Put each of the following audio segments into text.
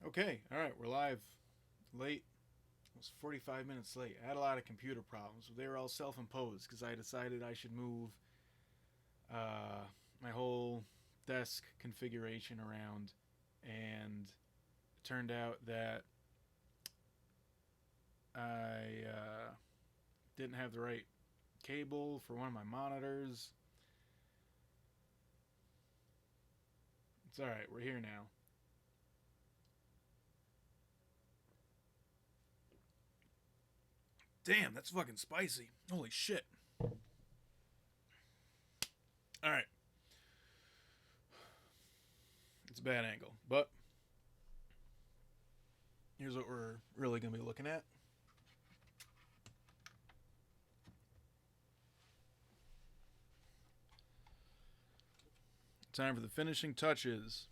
Okay, all right, we're live. Late. Almost 45 minutes late. I had a lot of computer problems. They were all self-imposed because I decided I should move uh, my whole desk configuration around, and it turned out that I didn't have the right cable for one of my monitors. It's all right. We're here now. Damn, that's fucking spicy. Holy shit. All right. It's a bad angle, but here's what we're really going to be looking at. Time for the finishing touches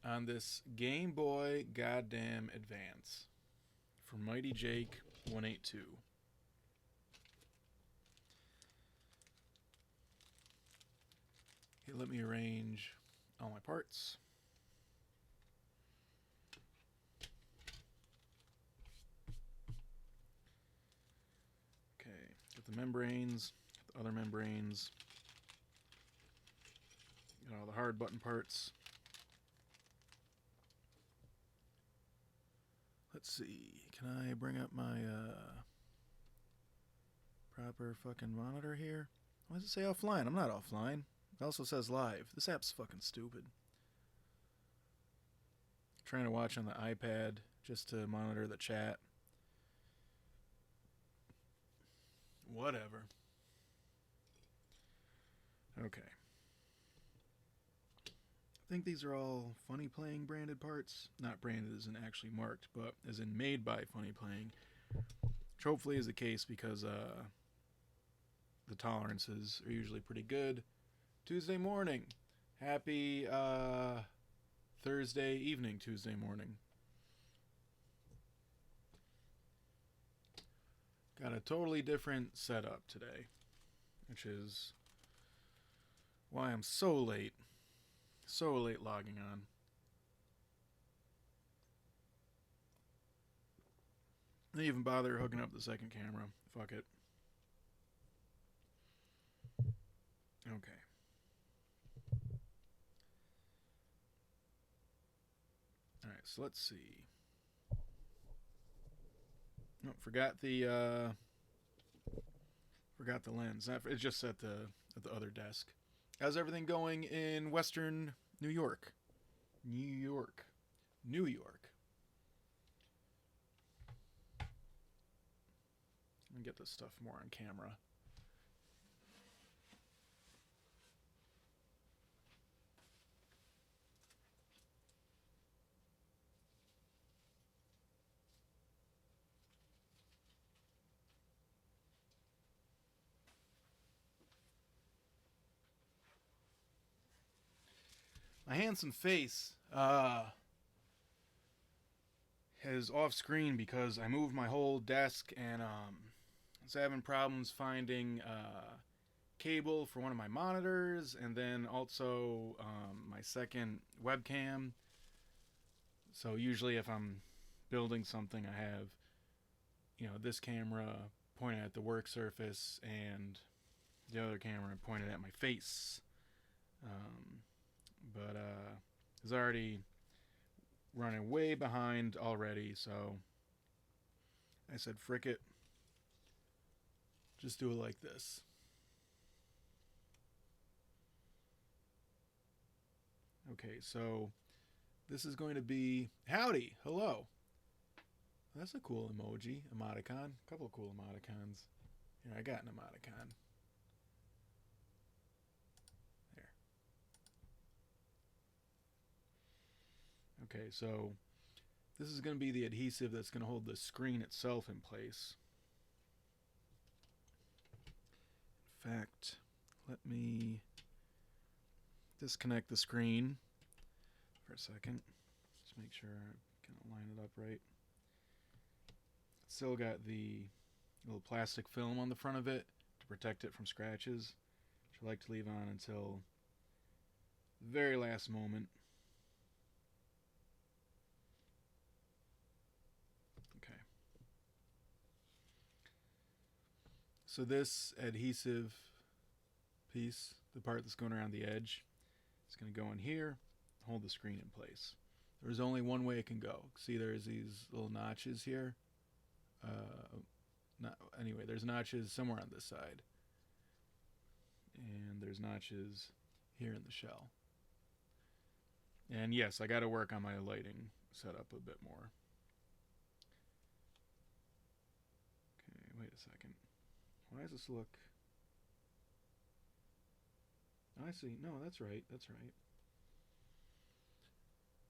on this Game Boy Goddamn Advance from Mighty Jake 182. Okay, let me arrange all my parts. Okay, got the membranes, the other membranes, got all the hard button parts. Let's see, can I bring up my proper fucking monitor here? Why does it say offline? I'm not offline. It also says live. This app's fucking stupid. Trying to watch on the iPad just to monitor the chat. Whatever. Okay. I think these are all Funny Playing branded parts. Not branded as in actually marked, but as in made by Funny Playing. Which hopefully is the case because the tolerances are usually pretty good. Tuesday morning. Happy Thursday evening, Tuesday morning. Got a totally different setup today, which is why I'm so late. So late logging on. I didn't even bother hooking up the second camera. Fuck it. Okay. Alright, so let's see. Oh, forgot the lens. It's just at the other desk. How's everything going in Western New York? New York. New York. Let me get this stuff more on camera. My handsome face is off screen because I moved my whole desk and I was having problems finding cable for one of my monitors and then also my second webcam. So usually if I'm building something, I have this camera pointed at the work surface and the other camera pointed at my face. But it's already running way behind already, so I said, frick it. Just do it like this. Okay, so this is going to be howdy, hello. That's a cool emoji, emoticon. A couple of cool emoticons. Here, I got an emoticon. There. Okay, so this is going to be the adhesive that's going to hold the screen itself in place. In fact, let me disconnect the screen for a second. Just make sure I can line it up right. Still got the little plastic film on the front of it to protect it from scratches, which I like to leave on until the very last moment. So this adhesive piece, the part that's going around the edge, is going to go in here, hold the screen in place. There's only one way it can go. See, there's these little notches here. Anyway, there's notches somewhere on this side. And there's notches here in the shell. And yes, I got to work on my lighting setup a bit more. Okay, wait a second. Why does this look... I see. No, that's right. That's right.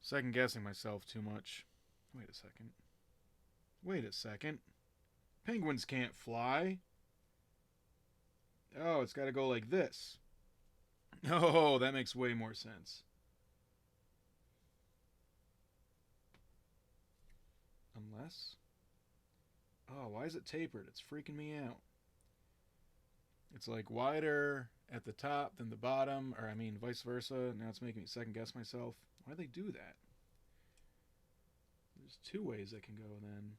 Second guessing myself too much. Wait a second. Wait a second. Penguins can't fly. Oh, it's got to go like this. Oh, that makes way more sense. Unless... Oh, why is it tapered? It's freaking me out. It's like wider at the top than the bottom, or I mean vice versa. Now it's making me second guess myself. Why do they do that? There's two ways it can go then.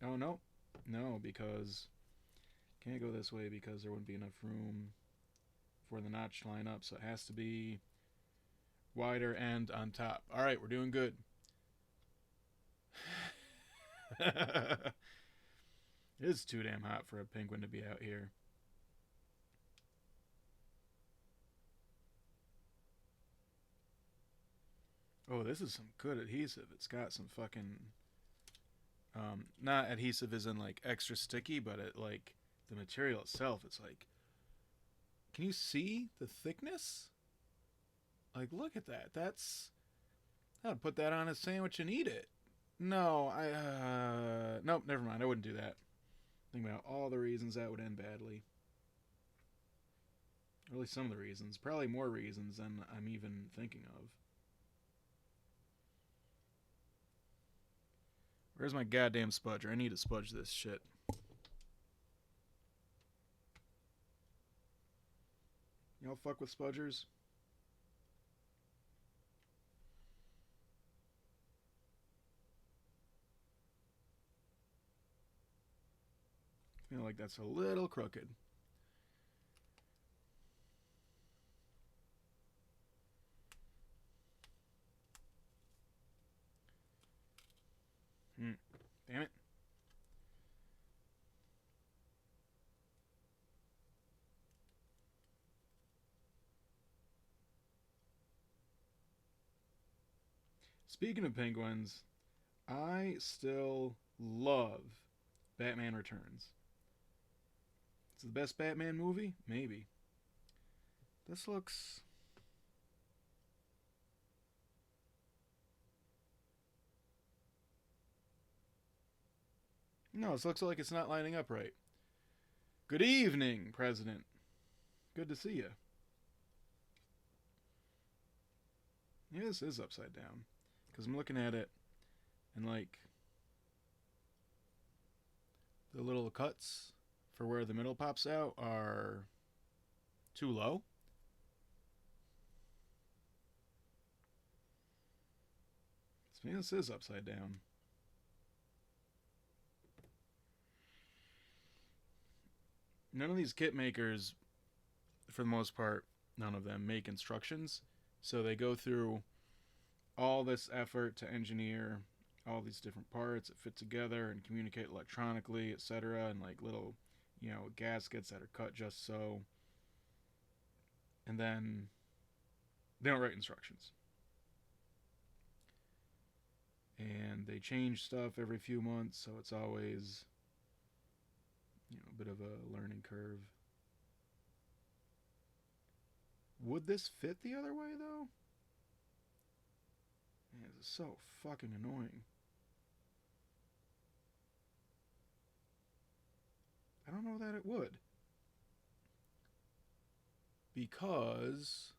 Oh, no. No, because... Can't go this way because there wouldn't be enough room for the notch to line up, so it has to be wider and on top. Alright, we're doing good. It is too damn hot for a penguin to be out here. Oh, this is some good adhesive. It's got some fucking... not adhesive as in like extra sticky, but it like the material itself, it's like... Can you see the thickness? Like, look at that. That's... I'd put that on a sandwich and eat it. No, nope, never mind. I wouldn't do that. Think about all the reasons that would end badly. Or at least some of the reasons. Probably more reasons than I'm even thinking of. Where's my goddamn spudger? I need to spudge this shit. Y'all fuck with spudgers? I feel like that's a little crooked. Damn it. Speaking of penguins, I still love Batman Returns. It's the best Batman movie? Maybe. This looks... No, this looks like it's not lining up right. Good evening, President. Good to see you. Yeah, this is upside down. Because I'm looking at it, and like... the little cuts for where the middle pops out are too low. So maybe this is upside down. None of these kit makers, for the most part, none of them make instructions. So they go through all this effort to engineer all these different parts that fit together and communicate electronically, etc. And like little, gaskets that are cut just so. And then they don't write instructions. And they change stuff every few months, so it's always... a bit of a learning curve. Would this fit the other way, though? Man, this is so fucking annoying. I don't know that it would. Because...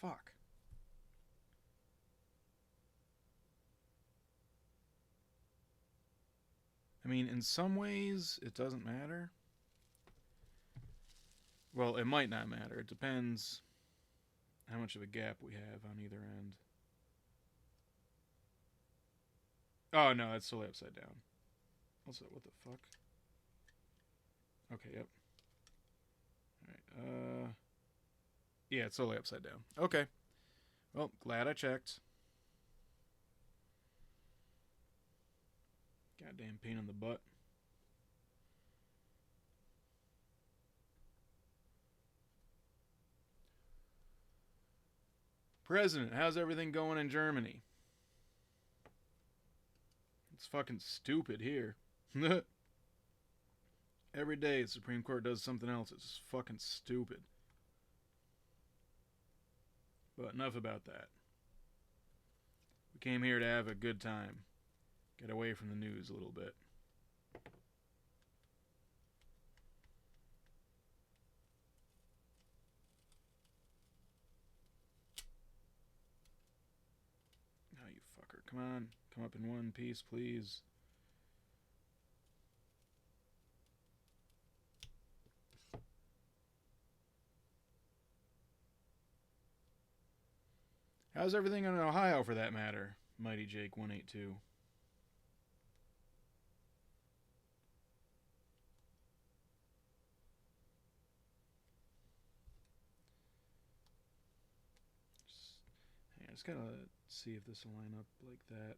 Fuck. I mean, in some ways, it doesn't matter. Well, it might not matter. It depends how much of a gap we have on either end. Oh no, it's totally upside down. Also, what the fuck? Okay, yep. All right. Yeah, it's totally upside down. Okay. Well, glad I checked. Goddamn pain in the butt. President, how's everything going in Germany? It's fucking stupid here. Every day the Supreme Court does something else. It's just fucking stupid. But enough about that. We came here to have a good time. Get away from the news a little bit. Oh, you fucker. Come on. Come up in one piece, please. How's everything in Ohio, for that matter? Mighty Jake 182. I just gotta see if this will line up like that.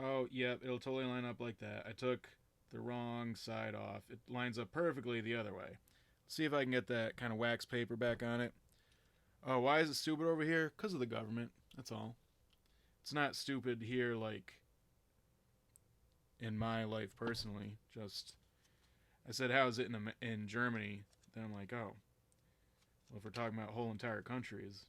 Oh, yep, it'll totally line up like that. I took the wrong side off. It lines up perfectly the other way. Let's see if I can get that kind of wax paper back on it. Oh, why is it stupid over here? Because of the government. That's all. It's not stupid here like in my life personally. Just I said, how is it in Germany? Then I'm like, oh, well, if we're talking about whole entire countries.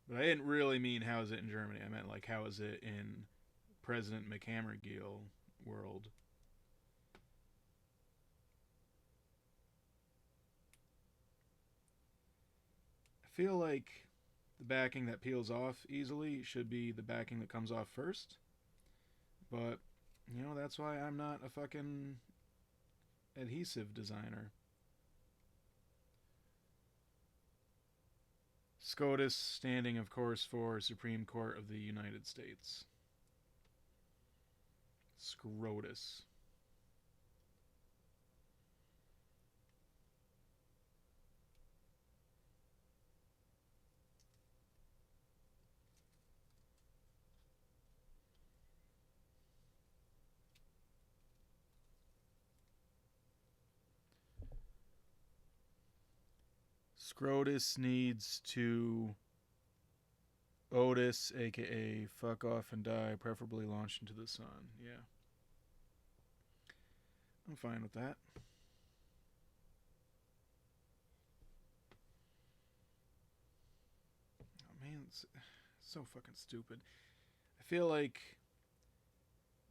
But I didn't really mean how is it in Germany. I meant like how is it in President McHammergill world. I feel like the backing that peels off easily should be the backing that comes off first. But, that's why I'm not a fucking adhesive designer. SCOTUS standing, of course, for Supreme Court of the United States. Scrotus. Scrotus needs to Otis, aka fuck off and die, preferably launch into the sun. Yeah. I'm fine with that. Oh man, it's so fucking stupid. I feel like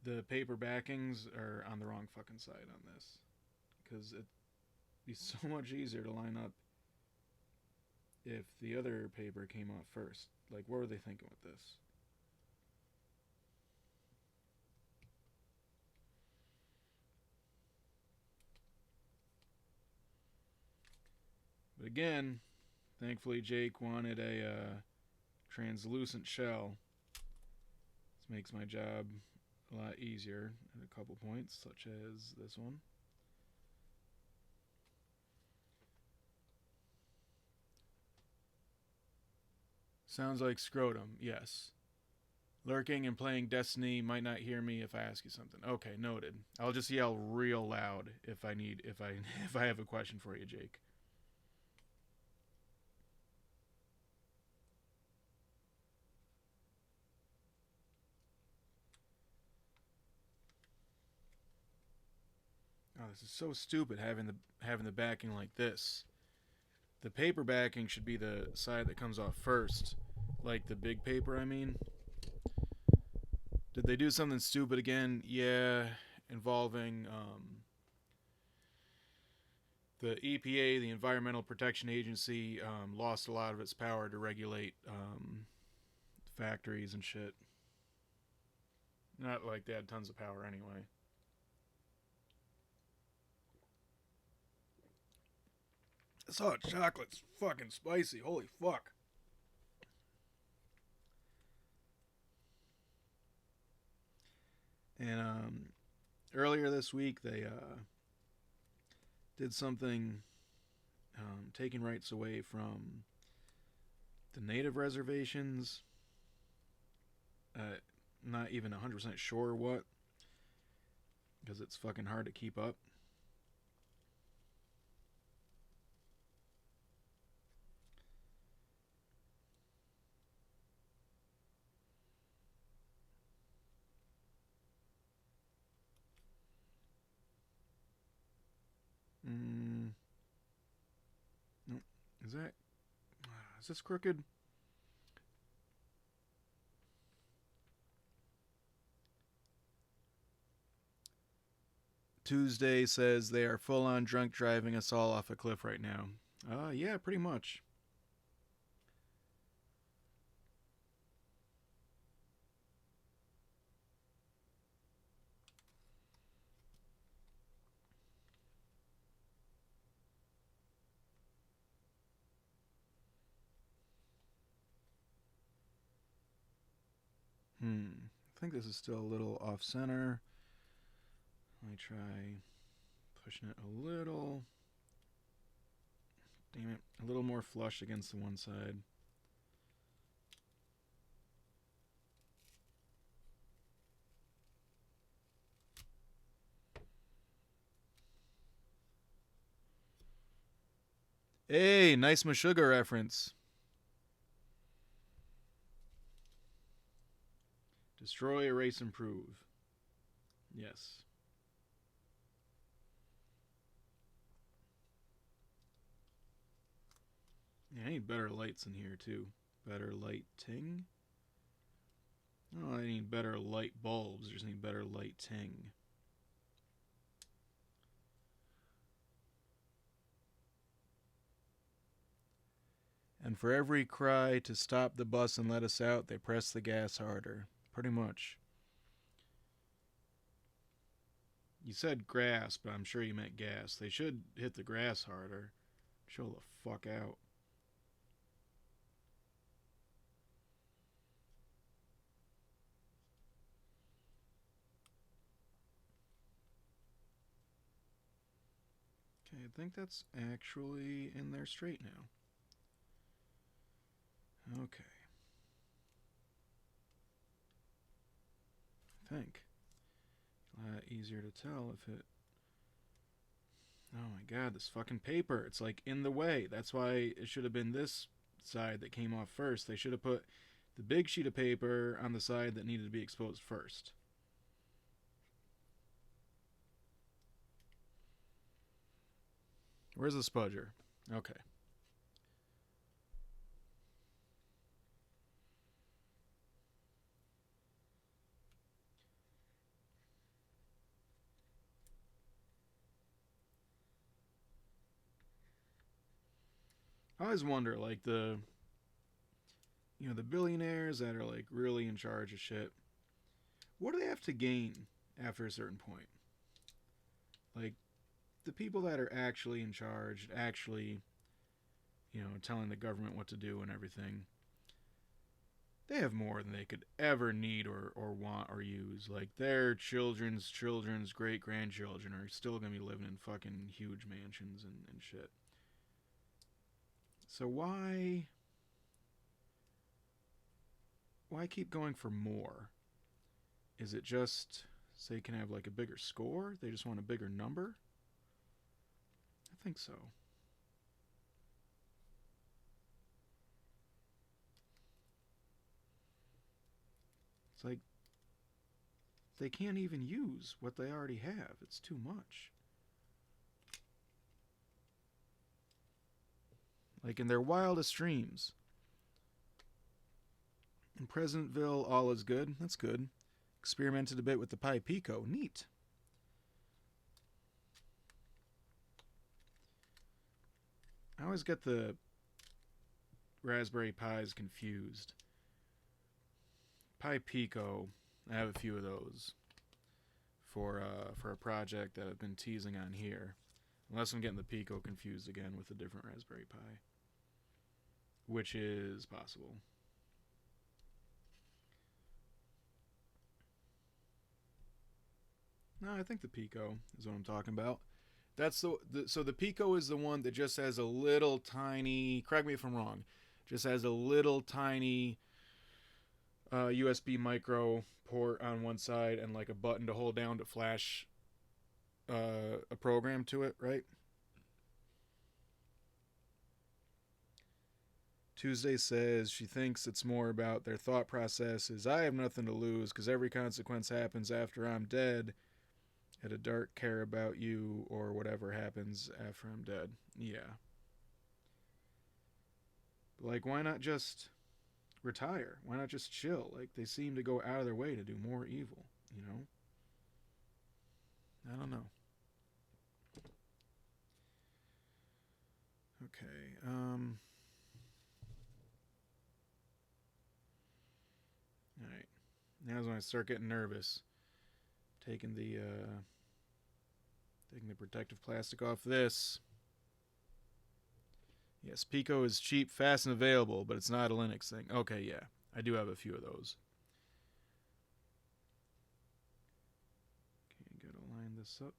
the paper backings are on the wrong fucking side on this. Because it'd be so much easier to line up if the other paper came off first. Like, what were they thinking with this? But again, thankfully Jake wanted a translucent shell. This makes my job a lot easier at a couple points, such as this one. Sounds like scrotum, yes. Lurking and playing Destiny might not hear me if I ask you something. Okay, noted. I'll just yell real loud if I if I have a question for you, Jake. Oh, this is so stupid having the backing like this. The paper backing should be the side that comes off first, like the big paper, I mean. Did they do something stupid again? Yeah, involving the EPA, the Environmental Protection Agency, lost a lot of its power to regulate factories and shit. Not like they had tons of power anyway. This hot chocolate's fucking spicy. Holy fuck. And earlier this week, they did something taking rights away from the native reservations. Not even 100% sure what, because it's fucking hard to keep up. Nope. Is this crooked? Tuesday says they are full on drunk driving us all off a cliff right now. Yeah, pretty much. I think this is still a little off center. Let me try pushing it a little. Damn it. A little more flush against the one side. Hey, nice Meshuggah reference. Destroy, erase, improve. Yes. Yeah, I need better lights in here too. Better lighting. Oh, I need better light bulbs. I just need better lighting. And for every cry to stop the bus and let us out, they press the gas harder. Pretty much. You said grass, but I'm sure you meant gas. They should hit the grass harder. Chill the fuck out. Okay, I think that's actually in there straight now. Okay. I think. A lot easier to tell if it... Oh my god, this fucking paper. It's like in the way. That's why it should have been this side that came off first. They should have put the big sheet of paper on the side that needed to be exposed first. Where's the spudger? Okay. I always wonder, like, the billionaires that are like really in charge of shit, what do they have to gain after a certain point? Like, the people that are actually in charge, actually, telling the government what to do and everything, they have more than they could ever need or want or use. Like, their children's great grandchildren are still gonna be living in fucking huge mansions and shit. So why keep going for more? Is it just so you can have like a bigger score? They just want a bigger number? I think so. It's like they can't even use what they already have. It's too much. Like in their wildest dreams. In Pleasantville, all is good. That's good. Experimented a bit with the Pi Pico. Neat. I always get the Raspberry Pis confused. Pi Pico, I have a few of those for a project that I've been teasing on here. Unless I'm getting the Pico confused again with a different Raspberry Pi, which is possible. No, I think the Pico is what I'm talking about. That's so the Pico is the one that just has a little tiny. Correct me if I'm wrong. Just has a little tiny USB micro port on one side and like a button to hold down to flash a program to it, right? Tuesday says she thinks it's more about their thought process is I have nothing to lose because every consequence happens after I'm dead. At a dark care about you or whatever happens after I'm dead. Yeah. But like, why not just retire? Why not just chill? Like, they seem to go out of their way to do more evil, you know? I don't know. Okay. All right. Now's when I start getting nervous. Taking the protective plastic off this. Yes, Pico is cheap, fast, and available, but it's not a Linux thing. Okay, yeah. I do have a few of those. Okay, gotta line this up.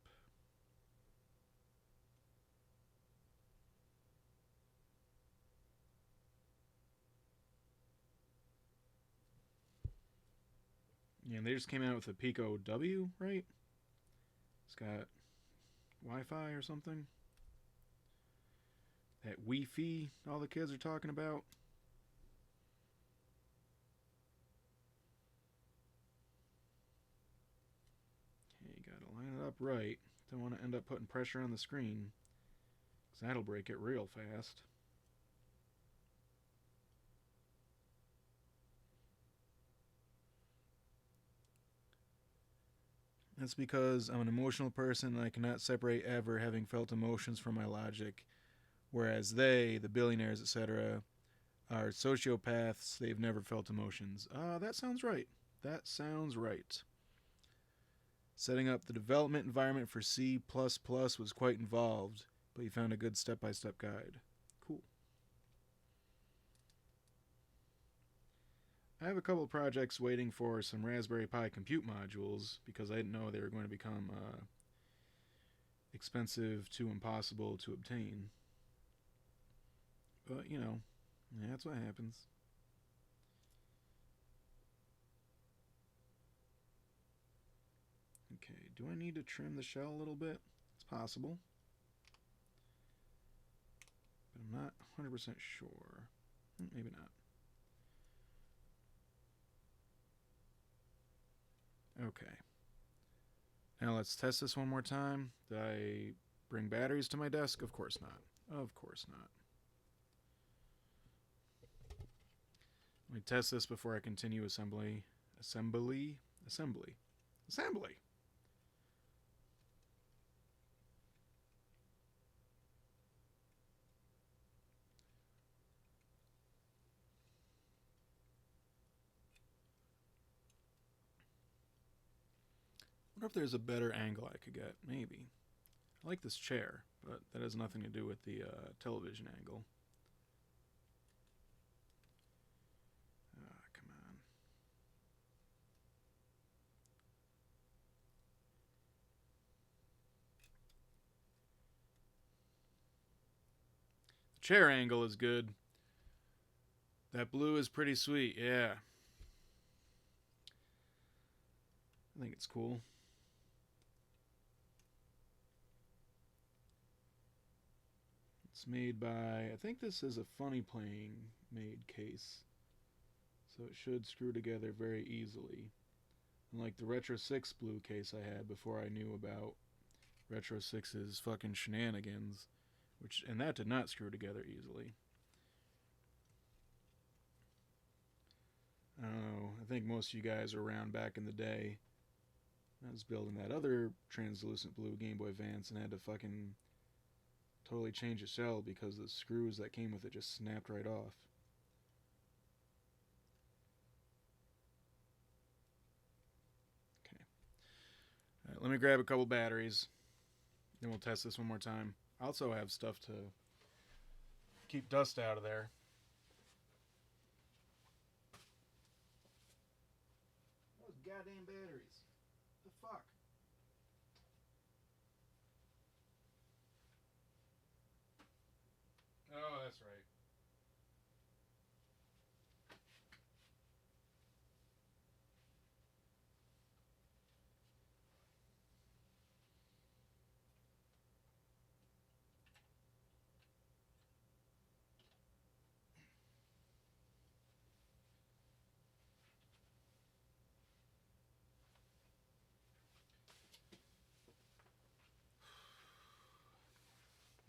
Yeah, and they just came out with a Pico W, right? It's got Wi-Fi or something. That Wi-Fi all the kids are talking about. Okay, you gotta line it up right. Don't want to end up putting pressure on the screen, because that'll break it real fast. That's because I'm an emotional person and I cannot separate ever having felt emotions from my logic. Whereas they, the billionaires, etc., are sociopaths. They've never felt emotions. That sounds right. That sounds right. Setting up the development environment for C++ was quite involved, but he found a good step-by-step guide. Cool. I have a couple of projects waiting for some Raspberry Pi compute modules because I didn't know they were going to become expensive to impossible to obtain. But, you know, that's what happens. Okay, do I need to trim the shell a little bit? It's possible. But I'm not 100% sure. Maybe not. Okay. Now let's test this one more time. Did I bring batteries to my desk? Of course not. Of course not. Let me test this before I continue assembly. Assembly? Assembly. Assembly! I wonder if there's a better angle I could get. Maybe. I like this chair, but that has nothing to do with the television angle. Come on. The chair angle is good. That blue is pretty sweet, yeah. I think it's cool. It's made by, I think this is a Funny Playing made case. So it should screw together very easily. Unlike the Retro 6 blue case I had before I knew about Retro 6's fucking shenanigans, and that did not screw together easily. I don't know, I think most of you guys were around back in the day. I was building that other translucent blue Game Boy Advance and had to fucking totally change the shell because the screws that came with it just snapped right off. Okay. All right, let me grab a couple batteries Then we'll test this one more time. I also have stuff to keep dust out of there. Those goddamn batteries. The fuck? Oh, that's right.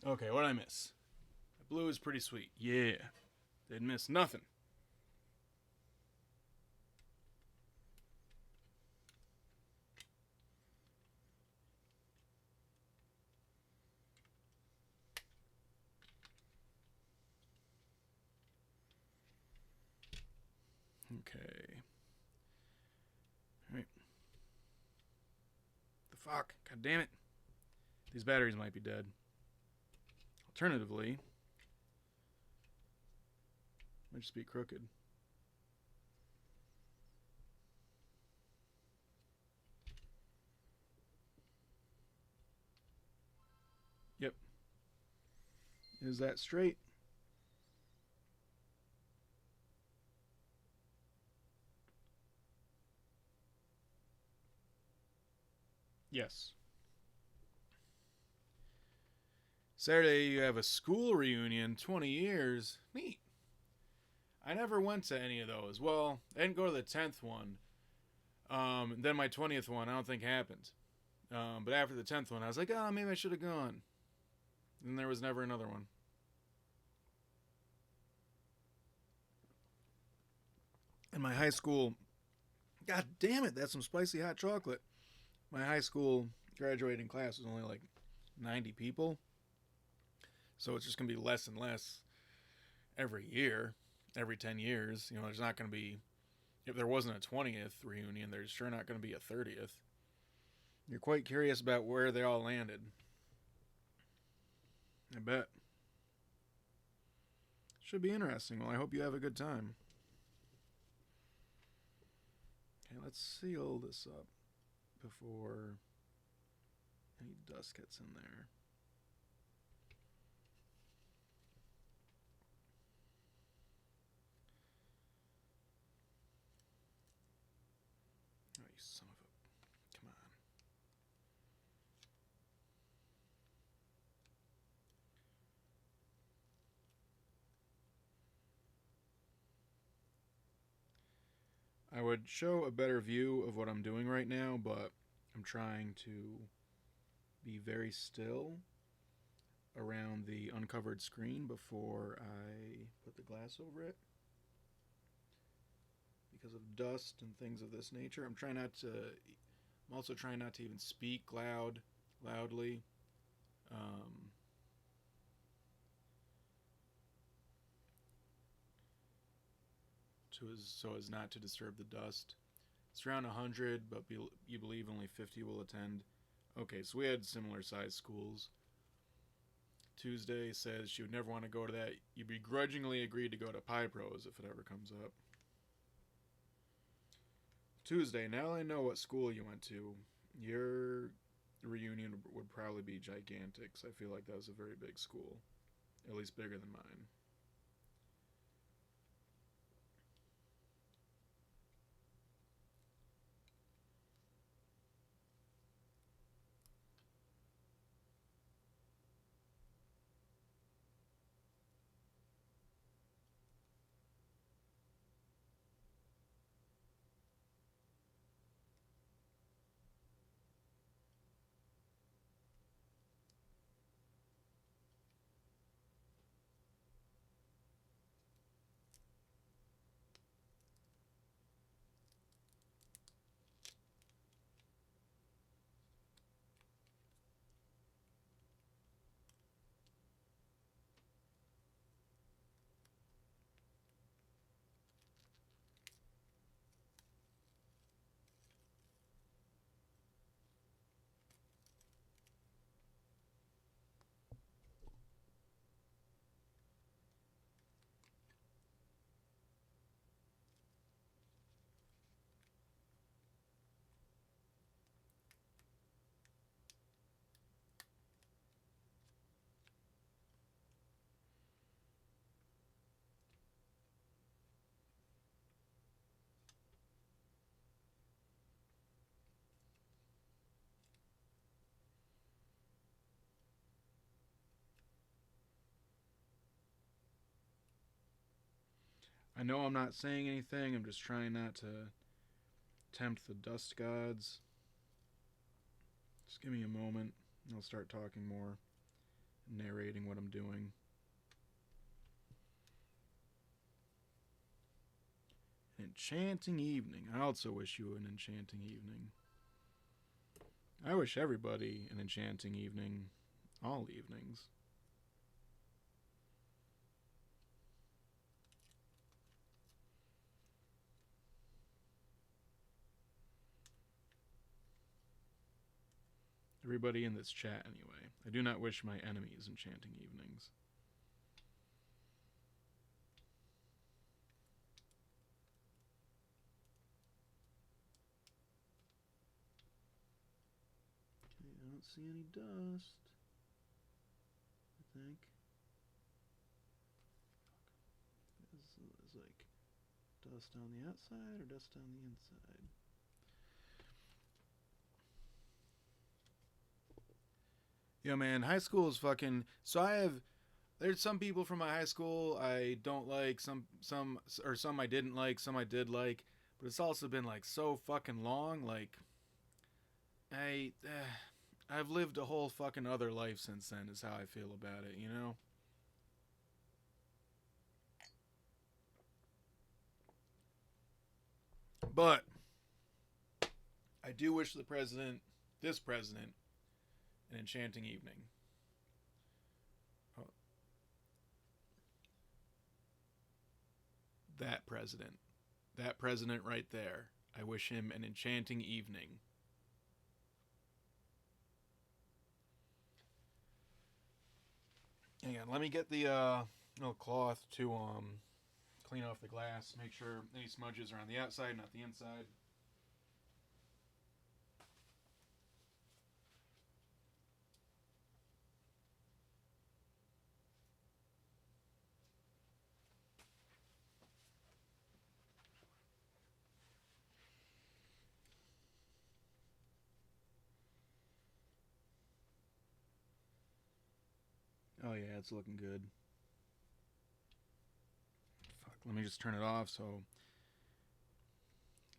Okay, what'd I miss? The blue is pretty sweet. Yeah. Didn't miss nothing. Okay. Alright. The fuck? God damn it. These batteries might be dead. Alternatively, might just be crooked. Yep. Is that straight? Yes. Saturday, you have a school reunion, 20 years. Neat. I never went to any of those. Well, I didn't go to the 10th one. Then my 20th one, I don't think happened. But after the 10th one, I was like, oh, maybe I should have gone. And there was never another one. And my high school, god damn it, that's some spicy hot chocolate. My high school graduating class was only like 90 people. So it's just going to be less and less every year, every 10 years. You know, there's not going to be, if there wasn't a 20th reunion, there's sure not going to be a 30th. You're quite curious about where they all landed. I bet. Should be interesting. Well, I hope you have a good time. Okay, let's seal this up before any dust gets in there. Oh, you son of a... Come on. I would show a better view of what I'm doing right now, but I'm trying to be very still around the uncovered screen before I put the glass over it because of dust and things of this nature. I'm also trying not to even speak loudly. Um, so as not to disturb the dust. It's around 100, but you believe only 50 will attend. Okay, so we had similar sized schools. Tuesday says she would never want to go to that. You begrudgingly agreed to go to Pie Pros if it ever comes up. Tuesday, now I know what school you went to. Your reunion would probably be gigantic, so I feel like that was a very big school. At least bigger than mine. I know I'm not saying anything. I'm just trying not to tempt the dust gods. Just give me a moment, and I'll start talking more, narrating what I'm doing. Enchanting evening. I also wish you an enchanting evening. I wish everybody an enchanting evening. All evenings. Everybody in this chat, anyway. I do not wish my enemies enchanting evenings. Okay, I don't see any dust. I think. Is like dust on the outside or dust on the inside? Yeah, man, high school is fucking. So there's some people from my high school I don't like, some I didn't like, some I did like, but it's also been like so fucking long. Like I, I've lived a whole fucking other life since then. Is how I feel about it, you know. But I do wish this president, an enchanting evening. Oh, that president. That president right there. I wish him an enchanting evening. Hang on, let me get the little cloth to clean off the glass. Make sure any smudges are on the outside, not the inside. Oh yeah, it's looking good. Fuck, let me just turn it off so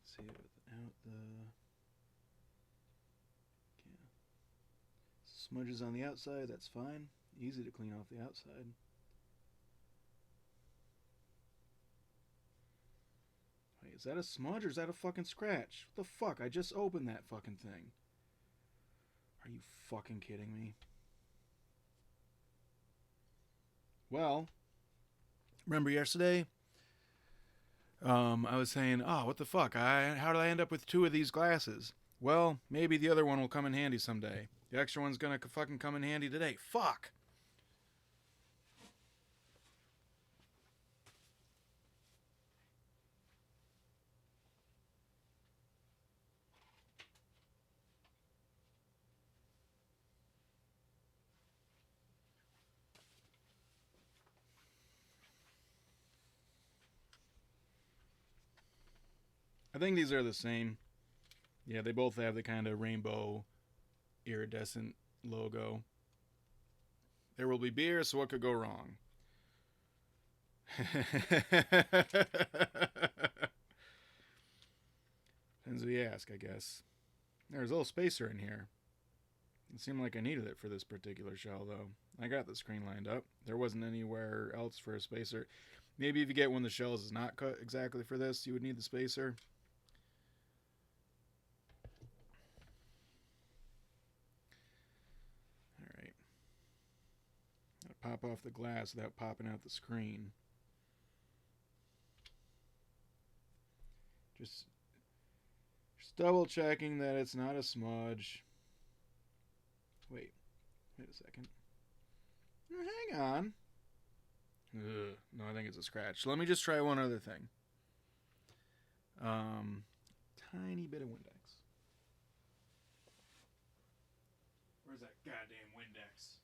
see it without the smudges on the outside. That's fine. Easy to clean off the outside. Wait, is that a smudge or is that a fucking scratch? What the fuck? I just opened that fucking thing. Are you fucking kidding me? Well, remember yesterday? I was saying, oh, what the fuck? How did I end up with two of these glasses? Well, maybe the other one will come in handy someday. The extra one's gonna fucking come in handy today. Fuck! I think these are the same. Yeah, they both have the kind of rainbow iridescent logo. There will be beer, so what could go wrong? Depends who you ask, I guess. There's a little spacer in here. It seemed like I needed it for this particular shell, though. I got the screen lined up. There wasn't anywhere else for a spacer. Maybe if you get one of the shells is not cut exactly for this, you would need the spacer. Alright. Gotta pop off the glass without popping out the screen. Just double checking that it's not a smudge. Wait a second. Hang on. Ugh, no, I think it's a scratch. So let me just try one other thing. Tiny bit of Windex. Where's that goddamn Windex?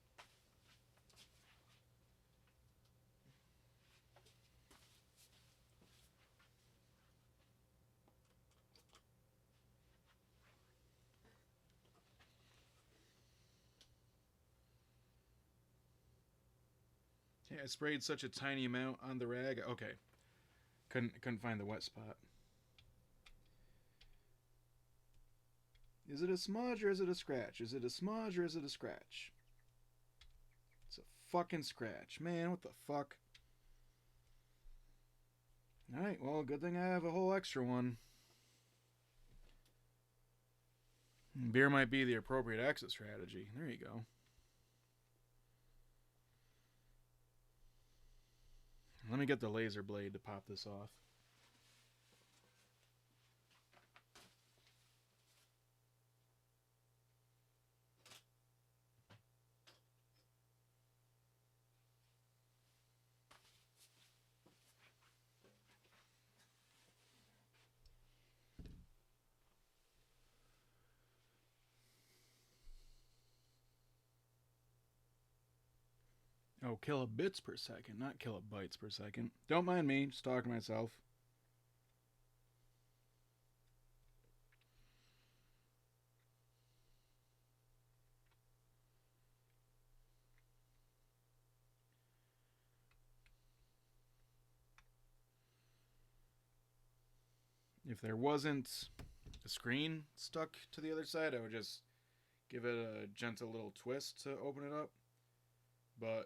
Yeah, I sprayed such a tiny amount on the rag. Okay. Couldn't find the wet spot. Is it a smudge or is it a scratch? Is it a smudge or is it a scratch? It's a fucking scratch. Man, what the fuck? Alright, well, good thing I have a whole extra one. Beer might be the appropriate exit strategy. There you go. Let me get the laser blade to pop this off. Oh, kilobits per second, not kilobytes per second. Don't mind me, just talking to myself. If there wasn't a screen stuck to the other side, I would just give it a gentle little twist to open it up. But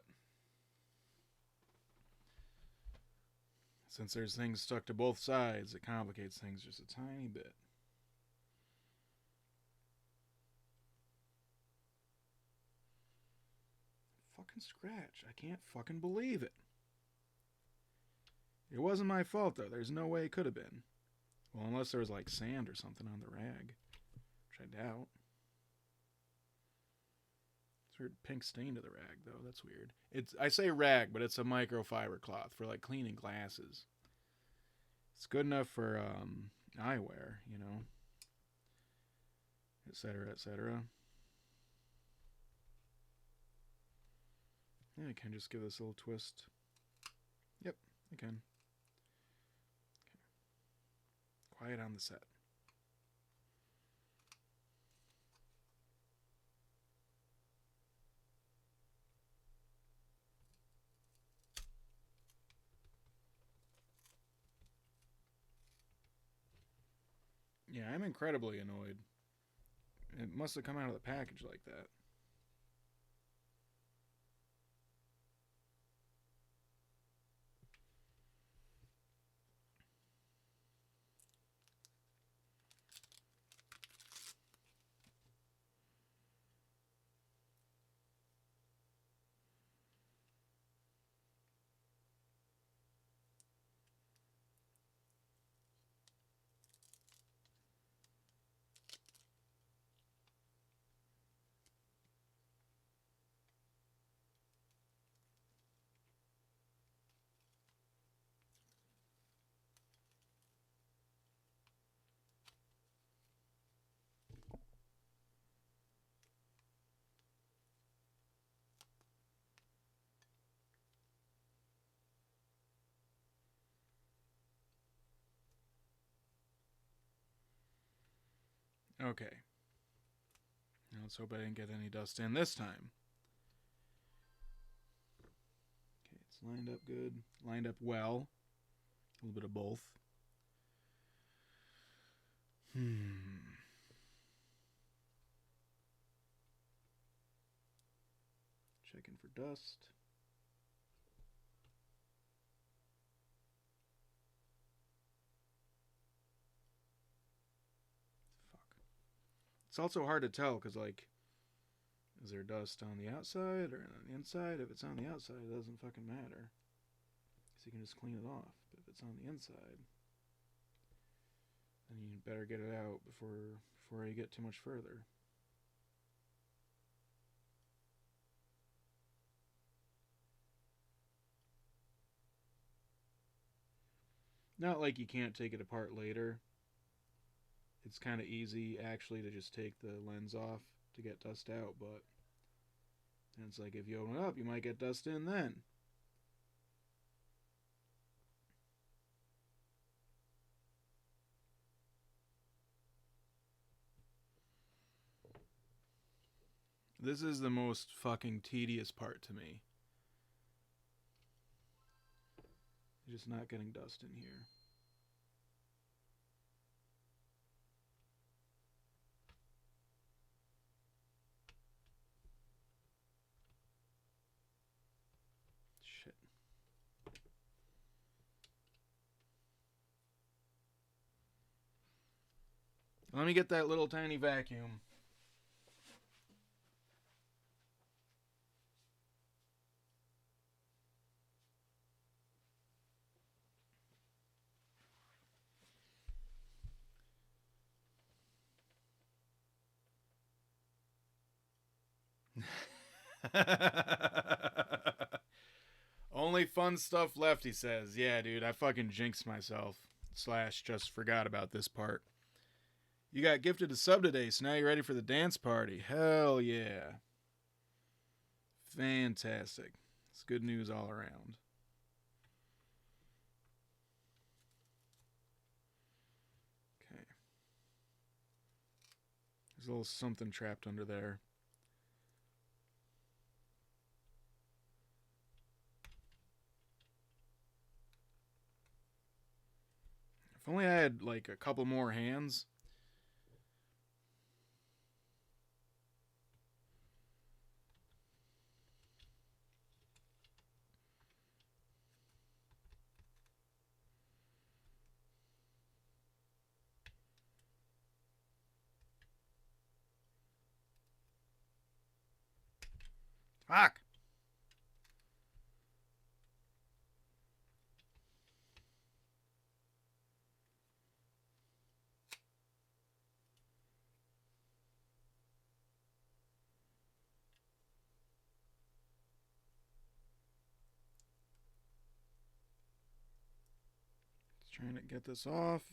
since there's things stuck to both sides, it complicates things just a tiny bit. Fucking scratch. I can't fucking believe it. It wasn't my fault, though. There's no way it could have been. Well, unless there was, like, sand or something on the rag. Which I doubt. It's weird pink stain to the rag, though. That's weird. I say rag, but it's a microfiber cloth for, like, cleaning glasses. It's good enough for eyewear, you know. Etc., etc. Yeah, I can just give this a little twist. Yep, I can. Okay. Quiet on the set. Yeah, I'm incredibly annoyed. It must have come out of the package like that. Okay. Now let's hope I didn't get any dust in this time. Okay, it's lined up good. Lined up well. A little bit of both. Checking for dust. Fuck. It's also hard to tell because, like, is there dust on the outside or on the inside? If it's on the outside, it doesn't fucking matter. Because you can just clean it off. But if it's on the inside, then you better get it out before you get too much further. Not like you can't take it apart later. It's kind of easy, actually, to just take the lens off to get dust out, but and it's like if you open it up, you might get dust in then. This is the most fucking tedious part to me. Just not getting dust in here. Shit. Let me get that little tiny vacuum. Only fun stuff left, he says. Yeah, dude, I fucking jinxed myself. Slash, just forgot about this part. You got gifted a sub today, so now you're ready for the dance party. Hell yeah. Fantastic. It's good news all around. Okay. There's a little something trapped under there. If only I had like a couple more hands. Fuck! Just trying to get this off.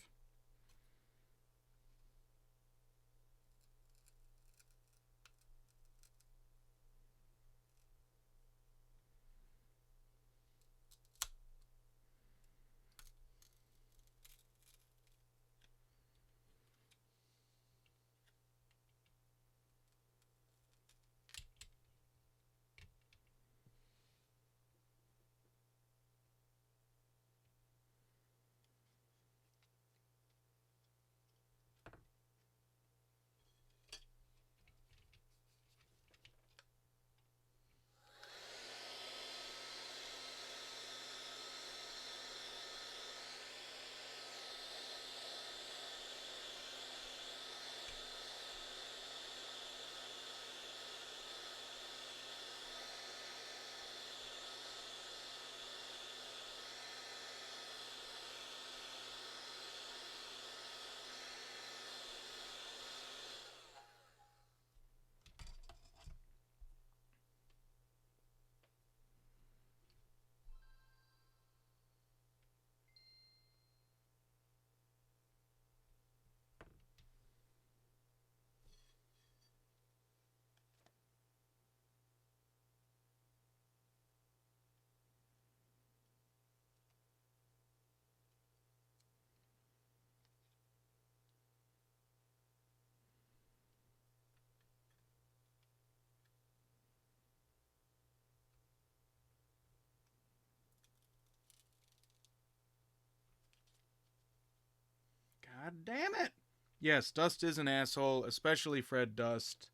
God damn it! Yes, Dust is an asshole, especially Fred Dust.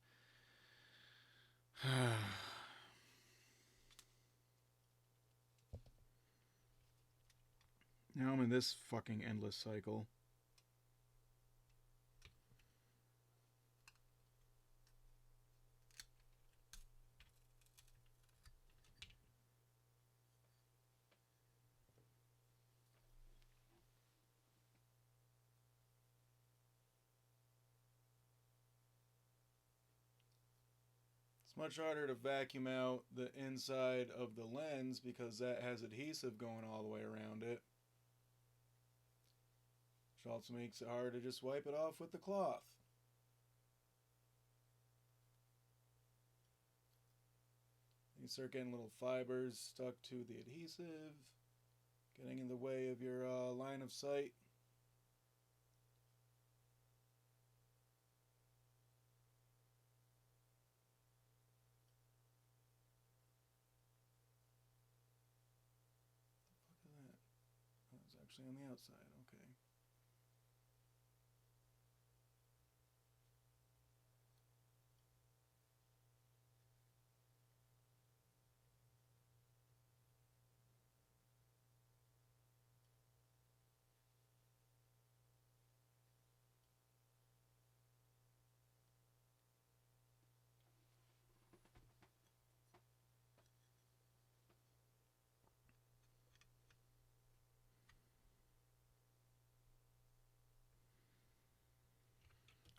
Now I'm in this fucking endless cycle. It's much harder to vacuum out the inside of the lens because that has adhesive going all the way around it. Which also makes it hard to just wipe it off with the cloth. You start getting little fibers stuck to the adhesive, getting in the way of your line of sight. What the fuck is that? actually on the outside. Okay.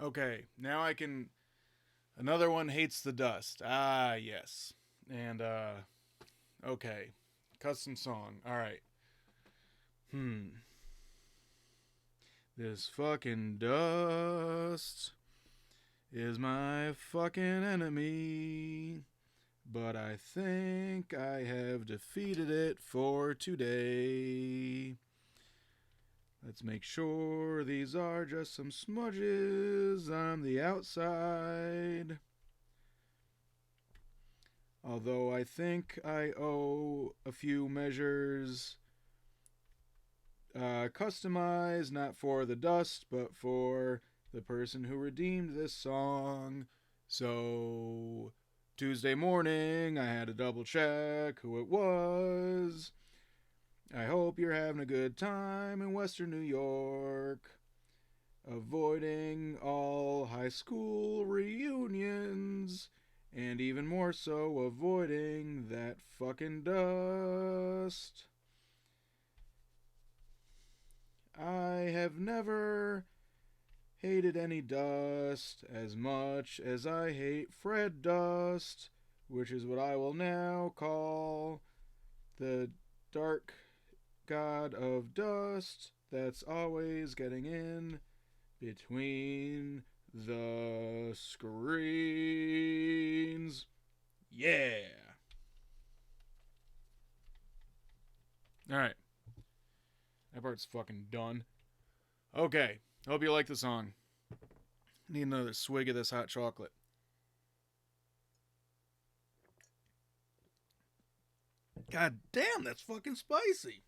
Okay, now I can. Another one hates the dust. Ah, yes. And, okay. Custom song. Alright. This fucking dust is my fucking enemy. But I think I have defeated it for today. Let's make sure these are just some smudges on the outside. Although I think I owe a few measures customized, not for the dust, but for the person who redeemed this song. So Tuesday morning, I had to double check who it was. I hope you're having a good time in Western New York, avoiding all high school reunions, and even more so, avoiding that fucking dust. I have never hated any dust as much as I hate Fred Dust, which is what I will now call the dark god of dust that's always getting in between the screens. Yeah. Alright. That part's fucking done. Okay. Hope you like the song. Need another swig of this hot chocolate. God damn, that's fucking spicy.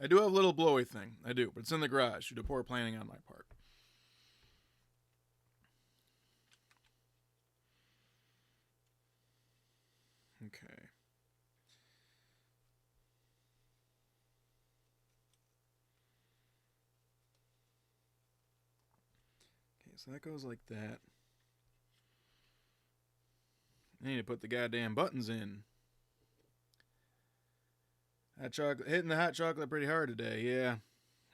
I do have a little blowy thing. I do, but it's in the garage due to poor planning on my part. Okay. Okay, so that goes like that. I need to put the goddamn buttons in. Hot chocolate, hitting the hot chocolate pretty hard today, yeah.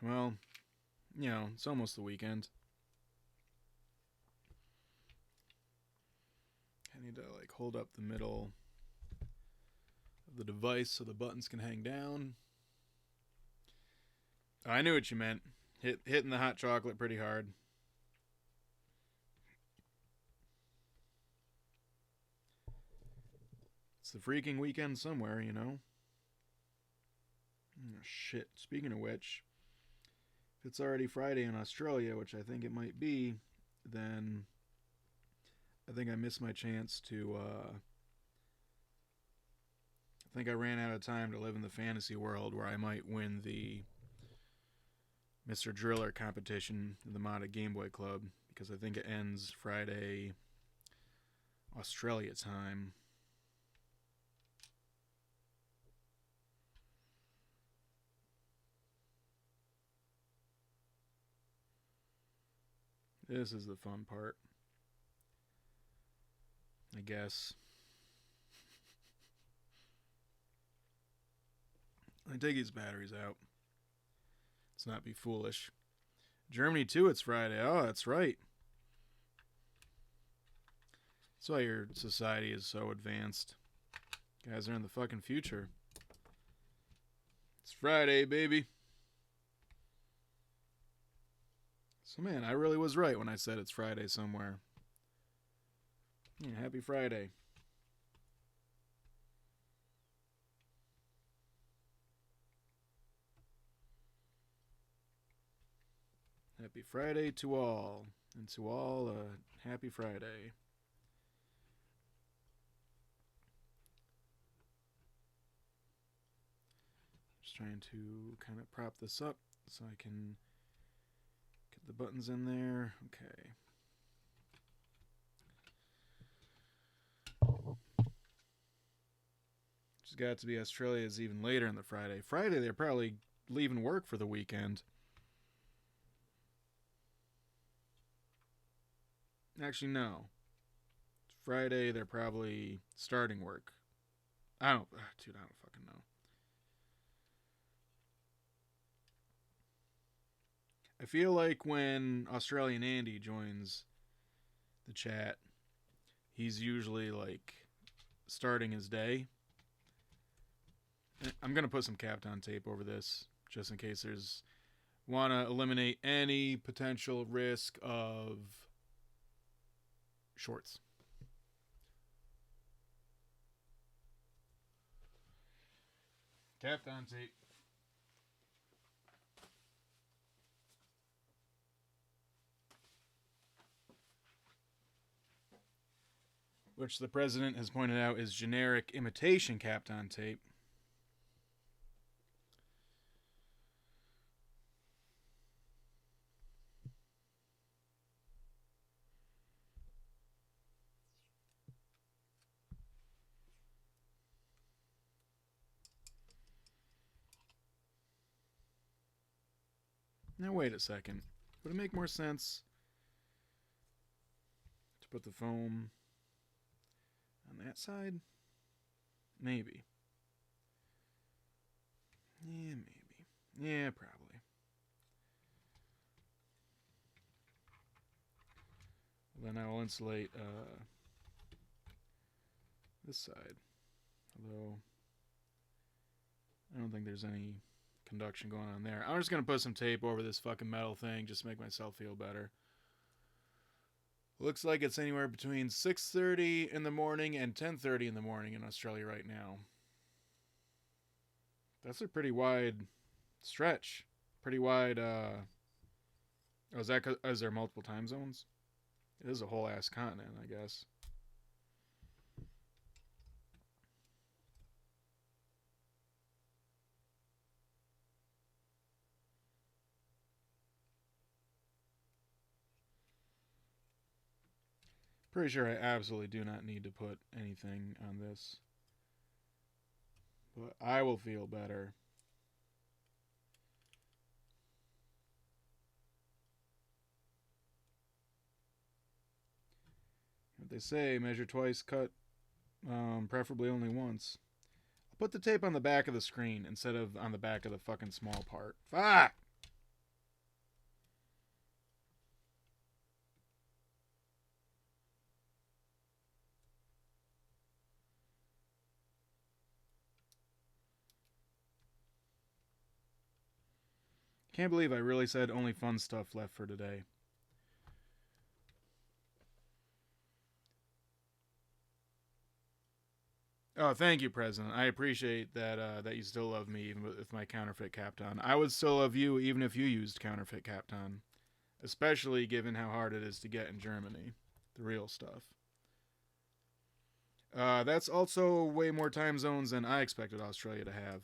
Well, it's almost the weekend. I need to hold up the middle of the device so the buttons can hang down. Oh, I knew what you meant. Hitting the hot chocolate pretty hard. It's the freaking weekend somewhere, Oh, shit. Speaking of which, if it's already Friday in Australia, which I think it might be, then I think I missed my chance to, I think I ran out of time to live in the fantasy world where I might win the Mr. Driller competition in the modded Game Boy Club, because I think it ends Friday Australia time. This is the fun part, I guess. I take these batteries out. Let's not be foolish. Germany too, it's Friday. Oh, that's right. That's why your society is so advanced. Guys are in the fucking future. It's Friday, baby. So, man, I really was right when I said it's Friday somewhere. Yeah, happy Friday. Happy Friday to all. And to all, happy Friday. Just trying to kind of prop this up so I can get the buttons in there. Okay. Just got to be Australia's even later in the Friday. Friday, they're probably leaving work for the weekend. Actually, no. Friday, they're probably starting work. I don't fucking know. I feel like when Australian Andy joins the chat, he's usually like starting his day. I'm going to put some Kapton tape over this just in case there's want to eliminate any potential risk of shorts. Kapton tape. Which the president has pointed out is generic imitation Kapton tape. Now wait a second. Would it make more sense to put the foam on that side? Maybe. Yeah, maybe. Yeah, probably. Then I will insulate this side. Although I don't think there's any conduction going on there. I'm just going to put some tape over this fucking metal thing just to make myself feel better. Looks like it's anywhere between 6:30 in the morning and 10:30 in the morning in Australia right now. That's a pretty wide stretch. Pretty wide, is there multiple time zones? It is a whole ass continent, I guess. Pretty sure I absolutely do not need to put anything on this. But I will feel better. What they say, measure twice, cut preferably only once. I'll put the tape on the back of the screen instead of on the back of the fucking small part. Fuck! Can't believe I really said only fun stuff left for today. Oh, thank you, President. I appreciate that that you still love me even with my counterfeit Kapton. I would still love you even if you used counterfeit Kapton, especially given how hard it is to get in Germany, the real stuff. That's also way more time zones than I expected Australia to have.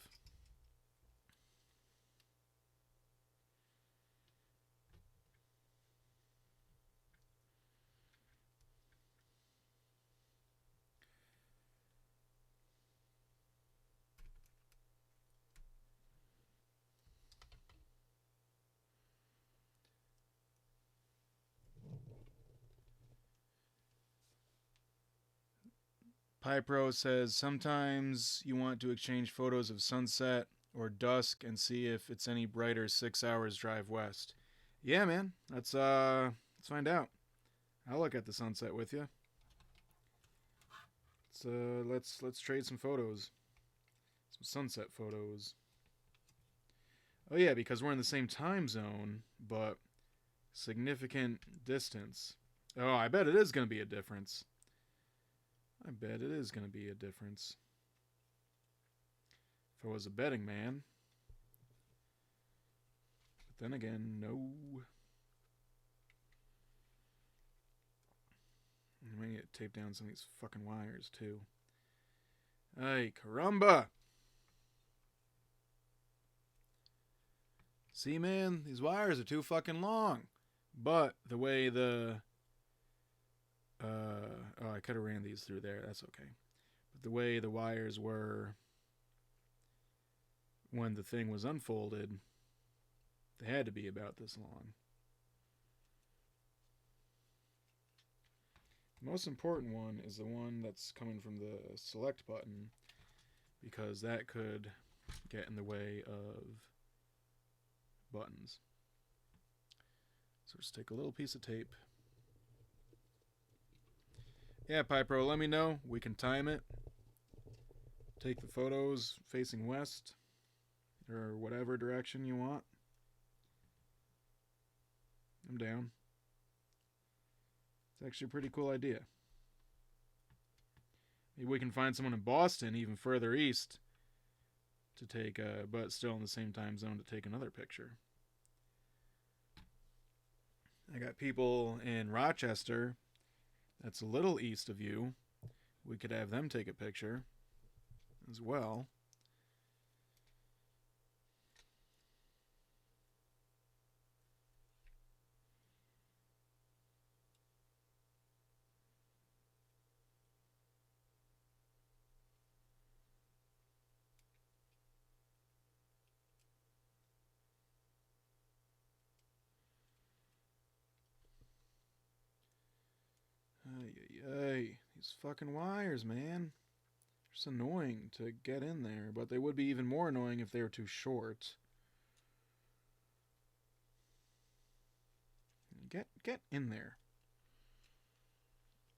Pypro says sometimes you want to exchange photos of sunset or dusk and see if it's any brighter 6 hours drive west. Yeah, man. Let's find out. I'll look at the sunset with you. Let's trade some photos. Some sunset photos. Oh yeah, because we're in the same time zone, but significant distance. Oh, I bet it is going to be a difference. I bet it is going to be a difference. If I was a betting man. But then again, no. I might need to tape down some of these fucking wires, too. Ay, caramba! See, man, these wires are too fucking long. But the way the oh, I could have ran these through there. That's okay. But the way the wires were when the thing was unfolded, they had to be about this long. The most important one is the one that's coming from the select button, because that could get in the way of buttons. So just take a little piece of tape. Yeah, Pypro, let me know. We can time it. Take the photos facing west, or whatever direction you want. I'm down. It's actually a pretty cool idea. Maybe we can find someone in Boston, even further east, to take, but still in the same time zone, to take another picture. I got people in Rochester, that's a little east of you. We could have them take a picture as well. Ay, these fucking wires, man. They're just annoying to get in there, but they would be even more annoying if they were too short. Get in there.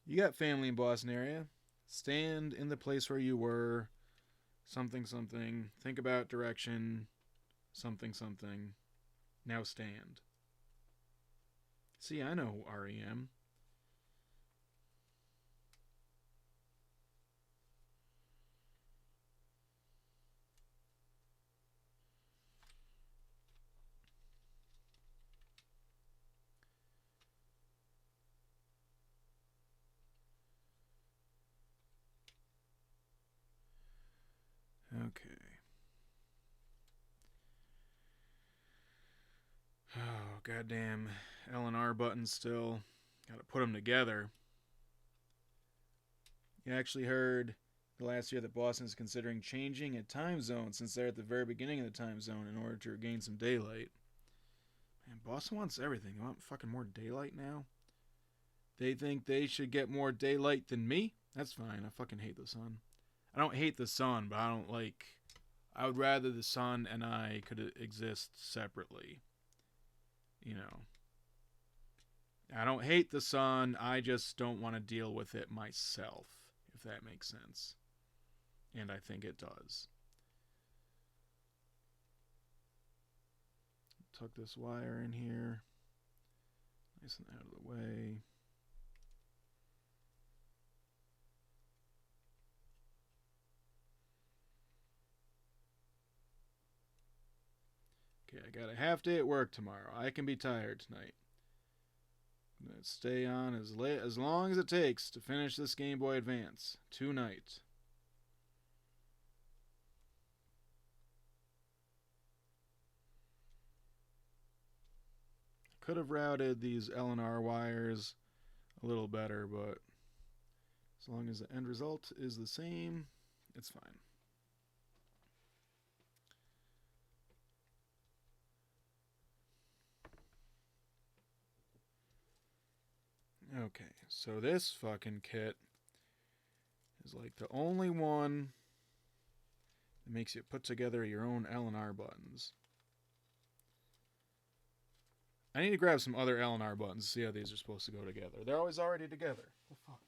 You got family in Boston area. Stand in the place where you were. Something, something. Think about direction. Something, something. Now stand. See, I know REM. Okay. Oh, goddamn L and R buttons still. Gotta put them together. You actually heard the last year that Boston is considering changing a time zone, since they're at the very beginning of the time zone, in order to regain some daylight. Man, Boston wants everything. You want fucking more daylight now? They think they should get more daylight than me? That's fine. I fucking hate the sun. I don't hate the sun, but I don't like... I would rather the sun and I could exist separately. You know. I don't hate the sun. I just don't want to deal with it myself, if that makes sense. And I think it does. Tuck this wire in here. Nice and out of the way. Okay, I got a half day at work tomorrow. I can be tired tonight. I'm gonna stay on as long as it takes to finish this Game Boy Advance tonight. Could have routed these L and R wires a little better, but as long as the end result is the same, it's fine. Okay, so this fucking kit is like the only one that makes you put together your own L and R buttons. I need to grab some other L and R buttons to see how these are supposed to go together. They're always already together. The fuck?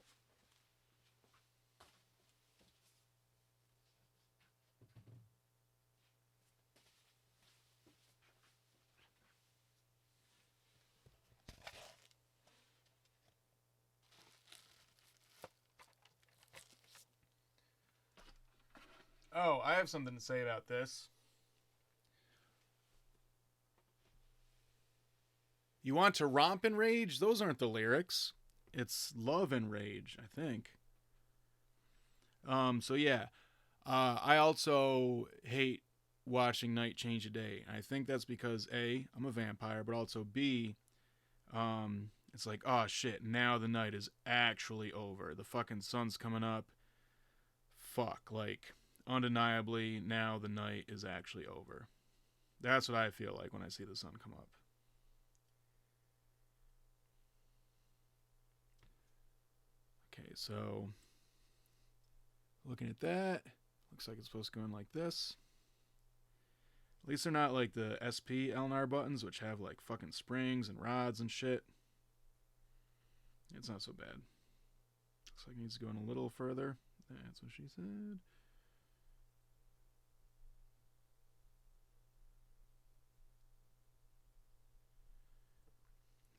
Oh, I have something to say about this. You want to romp and rage? Those aren't the lyrics. It's love and rage, I think. So yeah. I also hate watching night change a day. And I think that's because A, I'm a vampire, but also B, it's like, oh shit, now the night is actually over. The fucking sun's coming up. Fuck, like, undeniably, now the night is actually over. That's what I feel like when I see the sun come up. Okay, so looking at that, looks like it's supposed to go in like this. At least they're not like the SP Elnar buttons, which have like fucking springs and rods and shit. It's not so bad. Looks like it needs to go in a little further. That's what she said.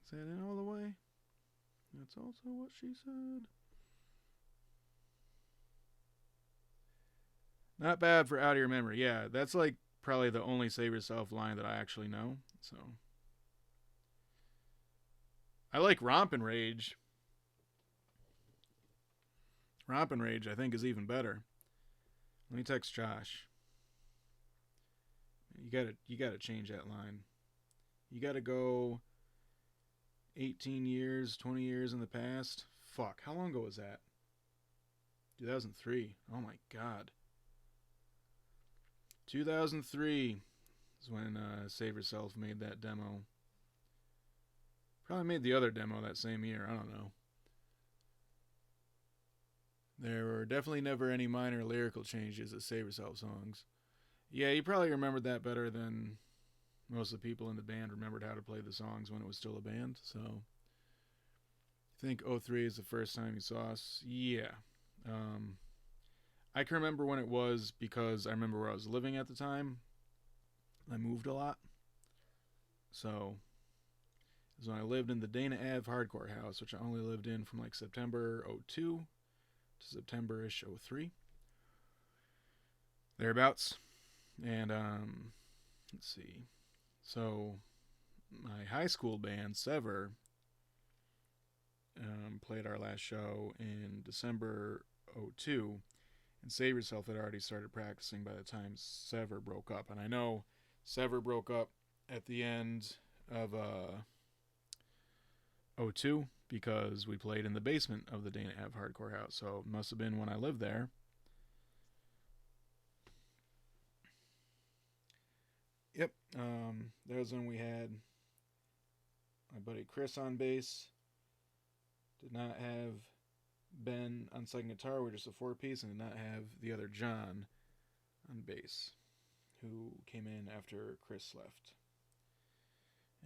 Is that in all the way? That's also what she said. Not bad for out of your memory. Yeah, that's like probably the only save yourself line that I actually know. So I like Romp and Rage. Romp and Rage I think is even better. Let me text Josh. You gotta change that line. You gotta go 18 years, 20 years in the past. Fuck, how long ago was that? 2003. Oh my god. 2003 is when Save Yourself made that demo. Probably made the other demo that same year. I don't know. There were definitely never any minor lyrical changes to Save Yourself songs. Yeah, you probably remembered that better than most of the people in the band remembered how to play the songs when it was still a band. So, I think 03 is the first time you saw us. Yeah. I can remember when it was because I remember where I was living at the time. I moved a lot. So, it was when I lived in the Dana Ave hardcore house, which I only lived in from like September 02 to September-ish 03. Thereabouts. And, let's see. So, my high school band, Sever, played our last show in December 02, and Save Yourself had already started practicing by the time Sever broke up. And I know Sever broke up at the end of 02 because we played in the basement of the Dana Ave Hardcore House, so it must have been when I lived there. Yep, that was when we had my buddy Chris on bass. Did not have Ben on second guitar. We were just a four-piece, and did not have the other John on bass, who came in after Chris left.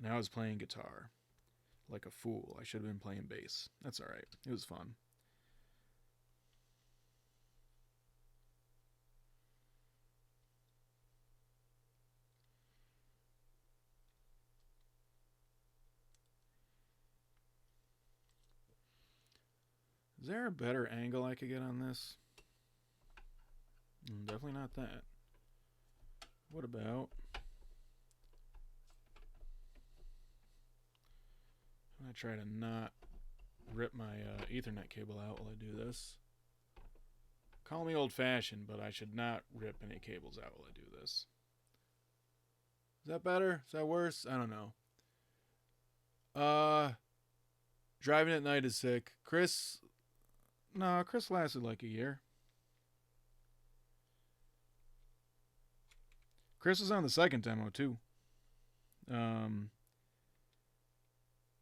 And I was playing guitar like a fool. I should have been playing bass. That's all right. It was fun. Is there a better angle I could get on this? Definitely not that. What about... I try to not rip my Ethernet cable out while I do this. Call me old-fashioned, but I should not rip any cables out while I do this. Is that better? Is that worse? I don't know. Driving at night is sick. Chris lasted like a year. Chris was on the second demo too.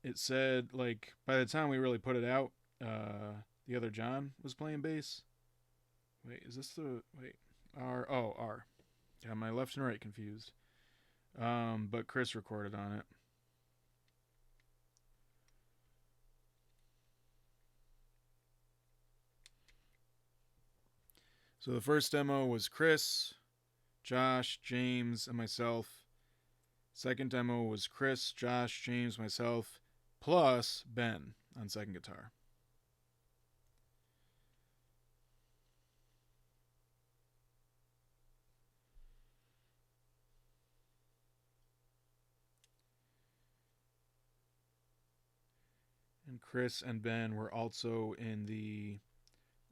It said, like, by the time we really put it out, the other John was playing bass. Wait, is this the... Wait. R. Oh, R. Got my left and right confused. But Chris recorded on it. So the first demo was Chris, Josh, James, and myself. Second demo was Chris, Josh, James, myself, plus Ben on second guitar. And Chris and Ben were also in the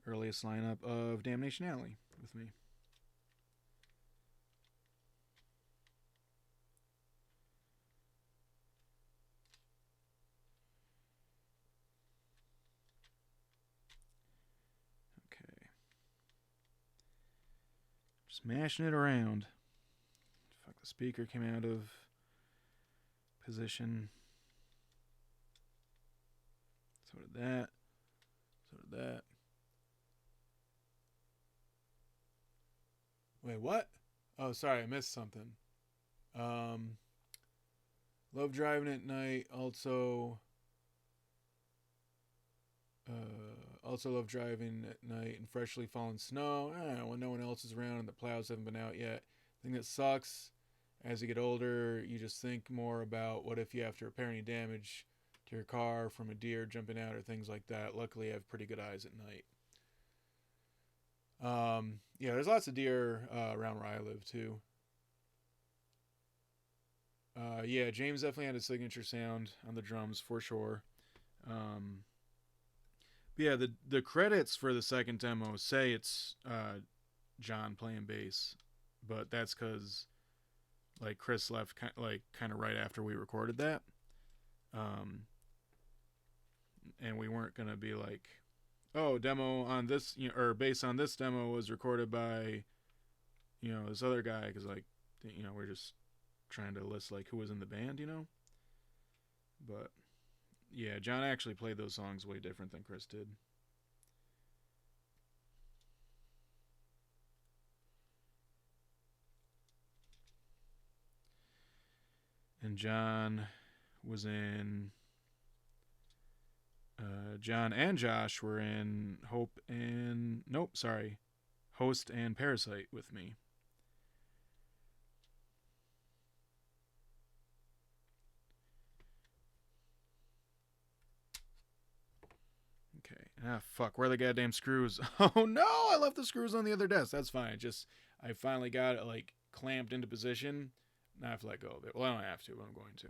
earliest lineup of Damnation Alley with me. Smashing it around. Fuck, the speaker came out of position. So did that. So did that. Wait, what? Oh, sorry, I missed something. Love driving at night. Also love driving at night in freshly fallen snow. When no one else is around and the plows haven't been out yet. The thing that sucks, as you get older, you just think more about what if you have to repair any damage to your car from a deer jumping out or things like that. Luckily, I have pretty good eyes at night. Yeah, there's lots of deer around where I live too. Yeah, James definitely had a signature sound on the drums for sure. Um, but yeah, the credits for the second demo say it's John playing bass, but that's because like Chris left kind of right after we recorded that, um, and we weren't gonna be like, oh, demo on this, or bass on this demo was recorded by, this other guy, because like, we're just trying to list like who was in the band, But yeah, John actually played those songs way different than Chris did. And John was in. John and Josh were in Host and Parasite with me. Okay. Fuck. Where are the goddamn screws? Oh no! I left the screws on the other desk. That's fine. I finally got it like clamped into position. Now I have to let go of it. Well, I don't have to, but I'm going to.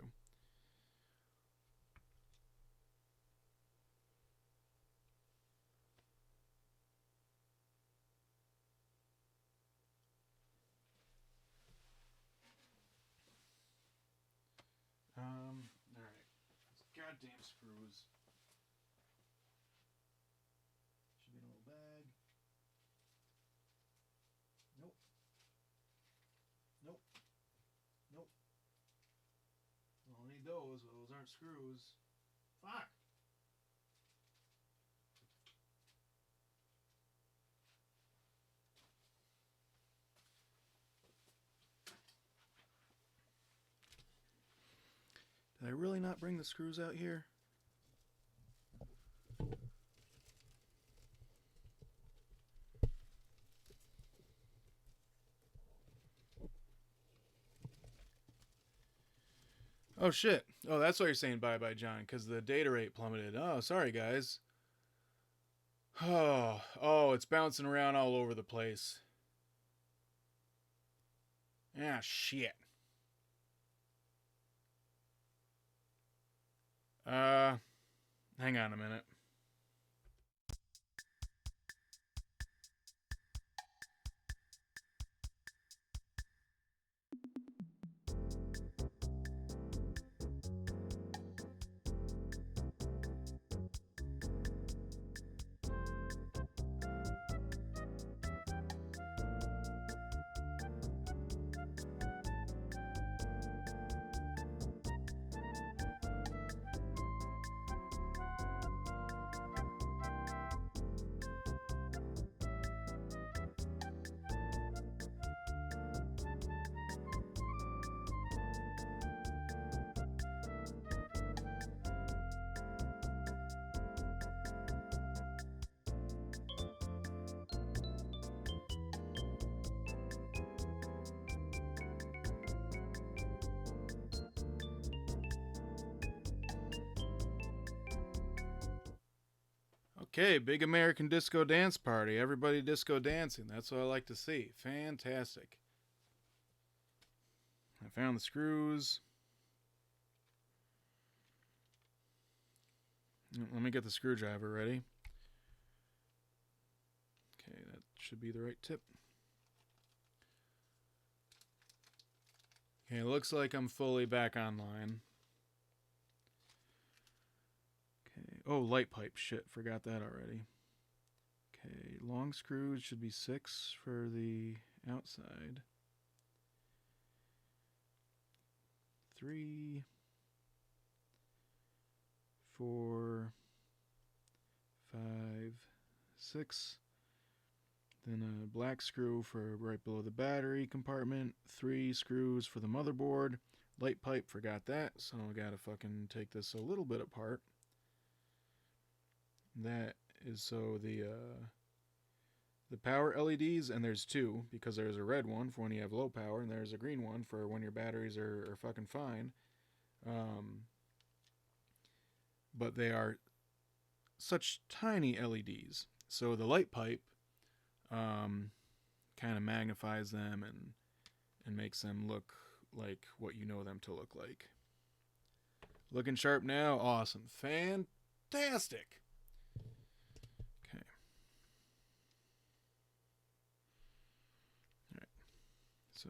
All right. Goddamn screws. Should be in a little bag. Nope. Nope. Nope. I'll need those. Those aren't screws. Fuck. Did I really not bring the screws out here? Oh shit. Oh, that's why you're saying bye-bye, John, because the data rate plummeted. Oh, sorry, guys. Oh, it's bouncing around all over the place. Ah, shit. Hang on a minute. Okay, big American disco dance party. Everybody disco dancing. That's what I like to see. Fantastic. I found the screws. Let me get the screwdriver ready. Okay, that should be the right tip. Okay, looks like I'm fully back online. Okay. Oh, light pipe. Shit, forgot that already. Okay, long screws should be 6 for the outside. 3, 4, 5, 6. Then a black screw for right below the battery compartment. 3 screws for the motherboard. Light pipe, forgot that, so I gotta fucking take this a little bit apart. That is so the power LEDs, and there's 2, because there's a red one for when you have low power, and there's a green one for when your batteries are fucking fine. But they are such tiny LEDs, so the light pipe kind of magnifies them and makes them look like what you know them to look like. Looking sharp now. Awesome. Fantastic. Okay. All right. So,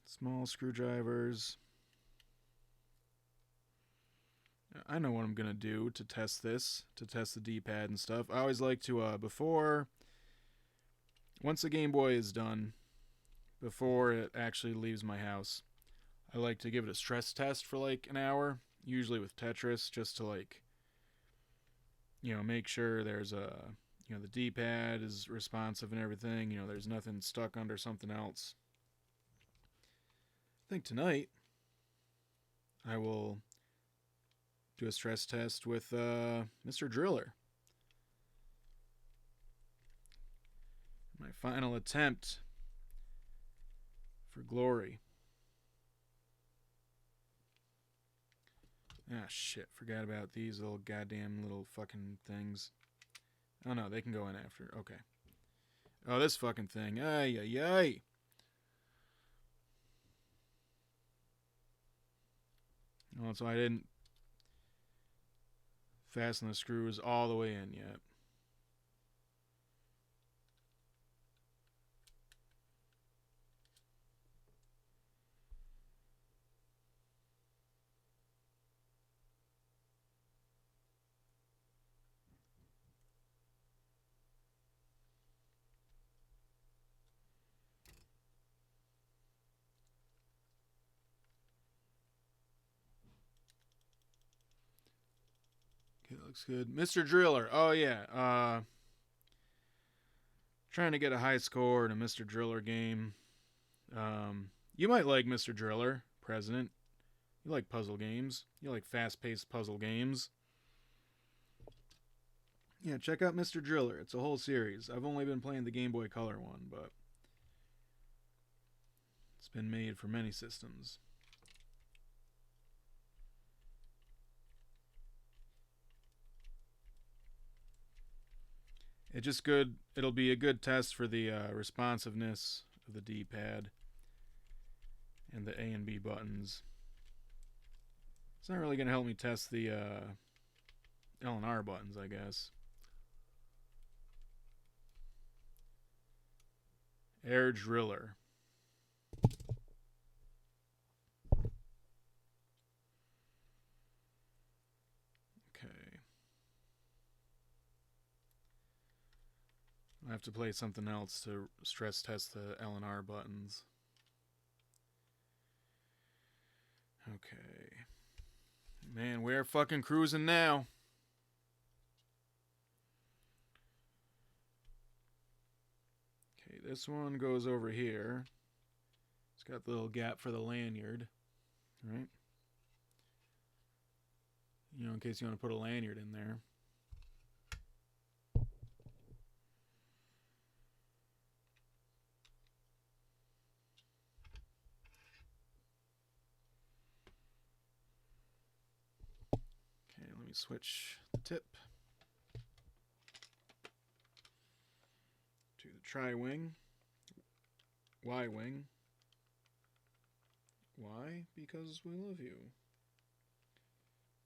small screwdrivers. I know what I'm going to do to test this, to test the D-pad and stuff. I always like to, once the Game Boy is done, before it actually leaves my house, I like to give it a stress test for like an hour, usually with Tetris, just to like, make sure there's the D-pad is responsive and everything, there's nothing stuck under something else. I think tonight I will do a stress test with Mr. Driller. My final attempt for glory. Ah, shit. Forgot about these little goddamn little fucking things. Oh, no. They can go in after. Okay. Oh, this fucking thing. Ay, ay, ay. Oh, so I didn't fasten the screws all the way in yet. Okay, looks good. Mr. Driller. Oh, yeah. Trying to get a high score in a Mr. Driller game. You might like Mr. Driller, President. You like puzzle games. You like fast-paced puzzle games. Yeah, check out Mr. Driller. It's a whole series. I've only been playing the Game Boy Color one, but it's been made for many systems. It'll be a good test for the responsiveness of the D-pad and the A and B buttons. It's not really going to help me test the L and R buttons, I guess. Air Driller. Okay. I have to play something else to stress test the L and R buttons. Okay. Man, we're fucking cruising now. Okay, this one goes over here. It's got the little gap for the lanyard, right? In case you want to put a lanyard in there. Okay, let me switch the tip to the tri-wing, Y-wing. Why? Because we love you.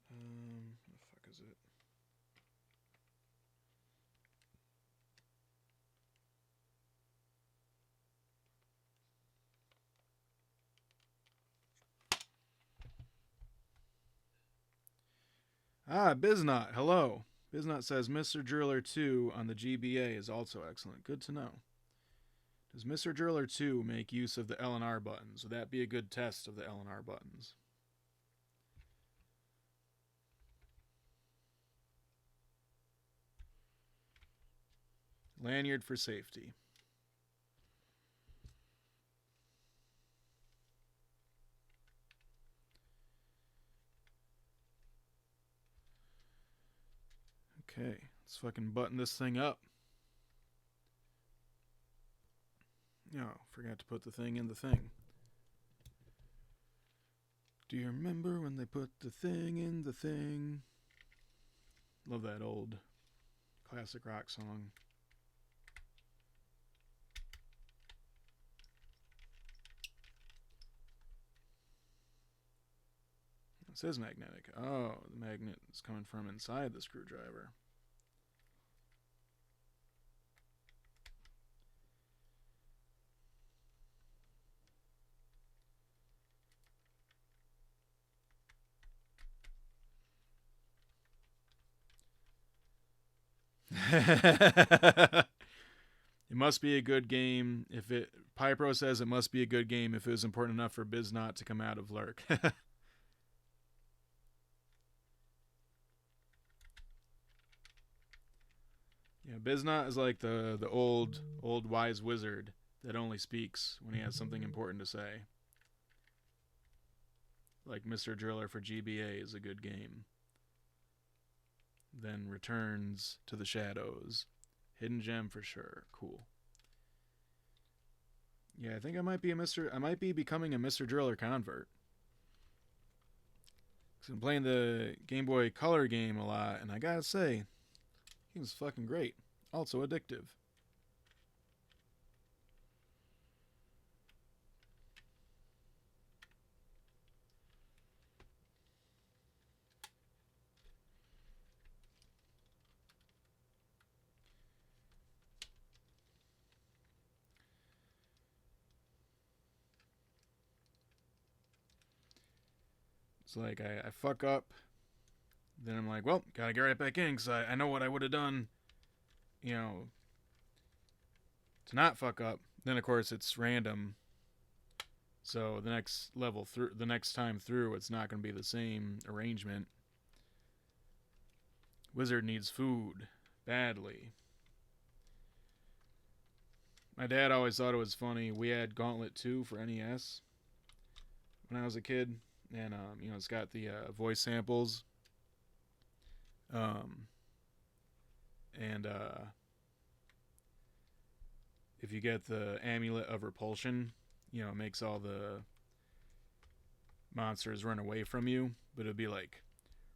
What the fuck is it? Ah, Biznot, hello. Biznot says Mr. Driller 2 on the GBA is also excellent. Good to know. Does Mr. Driller 2 make use of the L and R buttons? Would that be a good test of the L and R buttons? Lanyard for safety. Okay, let's fucking button this thing up. No, forgot to put the thing in the thing. Do you remember when they put the thing in the thing? Love that old classic rock song. This is magnetic. Oh, the magnet is coming from inside the screwdriver. It must be a good game if it... Pypro says it must be a good game if it was important enough for Biznot to come out of Lurk. Yeah, Biznot is like the old wise wizard that only speaks when he has something important to say. Like Mr. Driller for GBA is a good game. Then Returns to the Shadows. Hidden Gem for sure. Cool. Yeah, I think I might be becoming a Mr. Driller convert. Cause I'm playing the Game Boy Color game a lot, and I gotta say, he was fucking great. Also addictive. It's like I fuck up, then I'm like, well, gotta get right back in because I know what I would have done, you know, to not fuck up. Then of course it's random, so the next level through, the next time through, it's not going to be the same arrangement. Wizard needs food badly. My dad always thought it was funny. We had Gauntlet 2 for NES when I was a kid, and you know, it's got the voice samples. And if you get the Amulet of Repulsion, you know, it makes all the monsters run away from you. But it'd be like,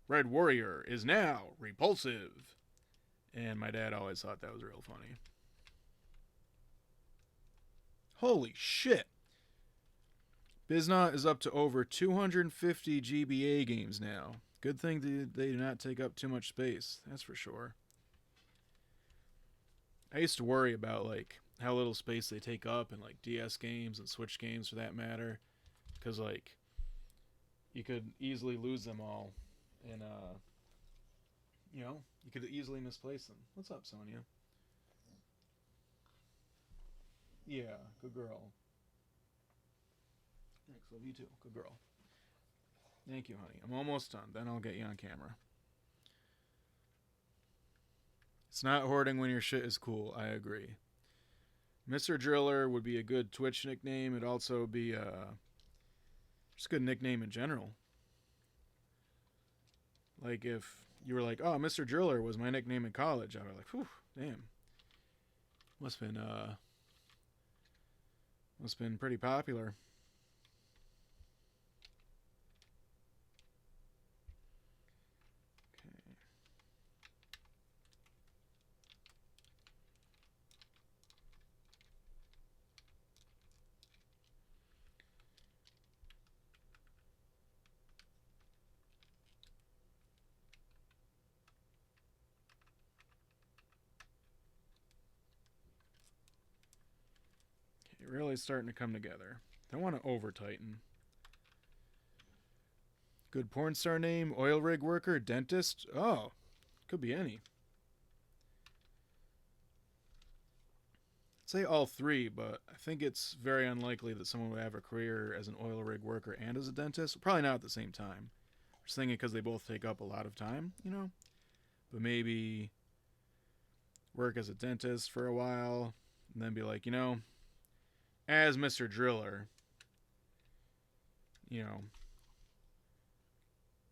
Red Warrior is now repulsive. And my dad always thought that was real funny. Holy shit. Biznot is up to over 250 GBA games now. Good thing they do not take up too much space, that's for sure. I used to worry about like how little space they take up in like DS games and Switch games for that matter, because like you could easily lose them all, and you know, you could easily misplace them. What's up, Sonia? Yeah, good girl. Thanks, love you too. Good girl. Thank you, honey. I'm almost done. Then I'll get you on camera. It's not hoarding when your shit is cool. I agree. Mr. Driller would be a good Twitch nickname. It'd also be just a good nickname in general. Like if you were like, oh, Mr. Driller was my nickname in college, I would be like, whew, damn. Must have been pretty popular. Really starting to come together. Don't want to over tighten. Good porn star name, oil rig worker, dentist. Oh, could be any. say all three, but I think it's very unlikely that someone would have a career as an oil rig worker and as a dentist. Probably not at the same time. Just thinking because they both take up a lot of time, you know? But maybe work as a dentist for a while and then be like, as Mr. Driller, you know,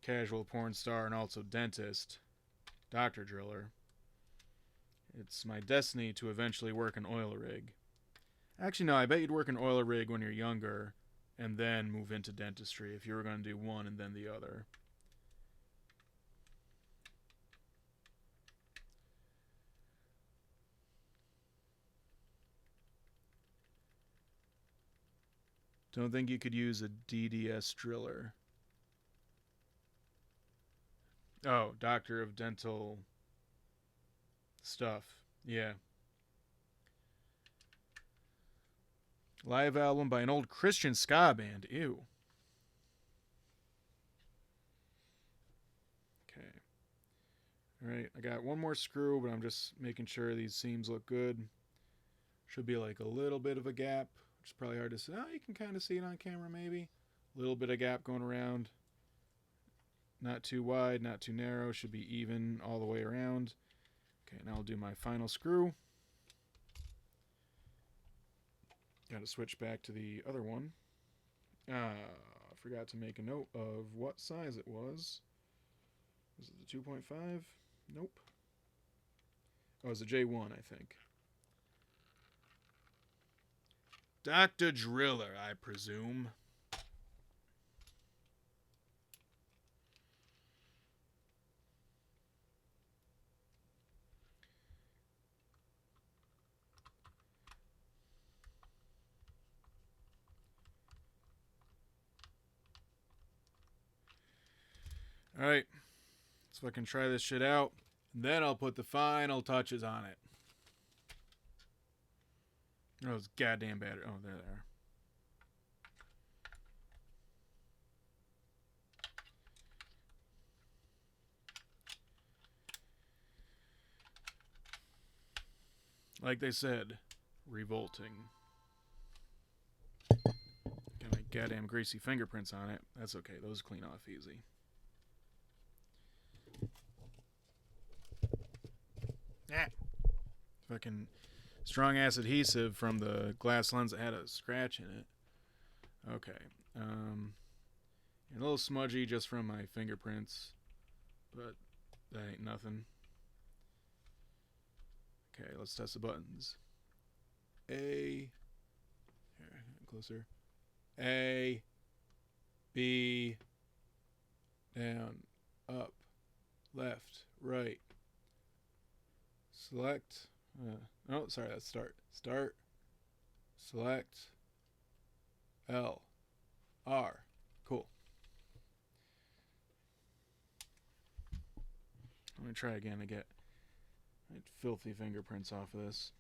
casual porn star and also dentist, Dr. Driller, it's my destiny to eventually work an oil rig. Actually, no, I bet you'd work an oil rig when you're younger and then move into dentistry if you were going to do one and then the other. Don't think you could use a DDS driller. Oh, Doctor of Dental Stuff. Yeah. Live album by an old Christian ska band. Ew. Okay. Alright, I got one more screw, but I'm just making sure these seams look good. Should be like a little bit of a gap, which is probably hard to see. Oh, you can kind of see it on camera maybe. A little bit of gap going around. Not too wide, not too narrow. Should be even all the way around. Okay, now I'll do my final screw. Got to switch back to the other one. Forgot to make a note of what size it was. Was it the 2.5? Nope. Oh, it was a J1, I think. Dr. Driller, I presume. Alright. Let's fucking try this shit out. And then I'll put the final touches on it. Oh, those goddamn battery. Oh, there they are. Like they said, revolting. Got my goddamn greasy fingerprints on it. That's okay. Those clean off easy. Ah. Fucking strong ass adhesive from the glass lens that had a scratch in it. Okay. A little smudgy just from my fingerprints, but that ain't nothing. Okay, let's test the buttons. A. Here, closer. A. B. Down. Up. Left. Right. Select. Oh, sorry, that's start. Start. Select. L. R. Cool. Let me try again to get filthy fingerprints off of this.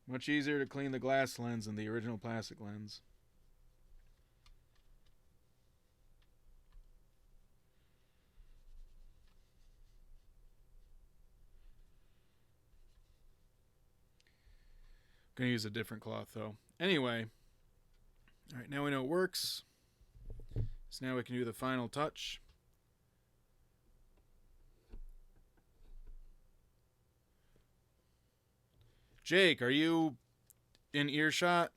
Much easier to clean the glass lens than the original plastic lens. Gonna use a different cloth though. Anyway, all right, now we know it works. So now we can do the final touch. Jake, are you in earshot?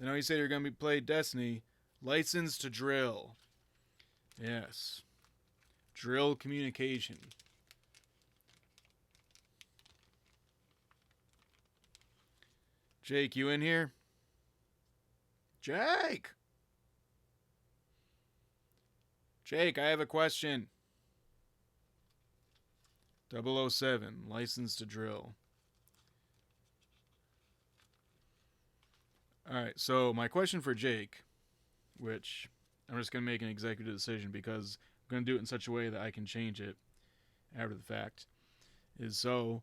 I know you said you're going to be playing Destiny. License to drill. Yes. Drill communication. Jake, you in here? Jake! Jake, I have a question. 007, license to drill. Alright, so my question for Jake, which I'm just going to make an executive decision because I'm going to do it in such a way that I can change it after the fact, is so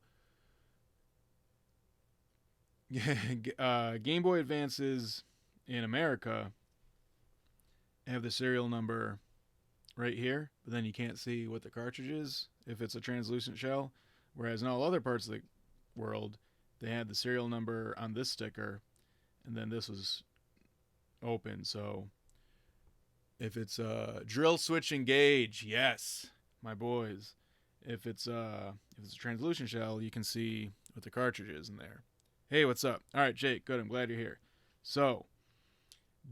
Game Boy Advances in America have the serial number right here, but then you can't see what the cartridge is if it's a translucent shell. Whereas in all other parts of the world, they had the serial number on this sticker, and then this was open. So if it's a drill switch engage, yes, my boys. If it's a translucent shell, you can see what the cartridge is in there. Hey, what's up? All right, Jake. Good. I'm glad you're here. So,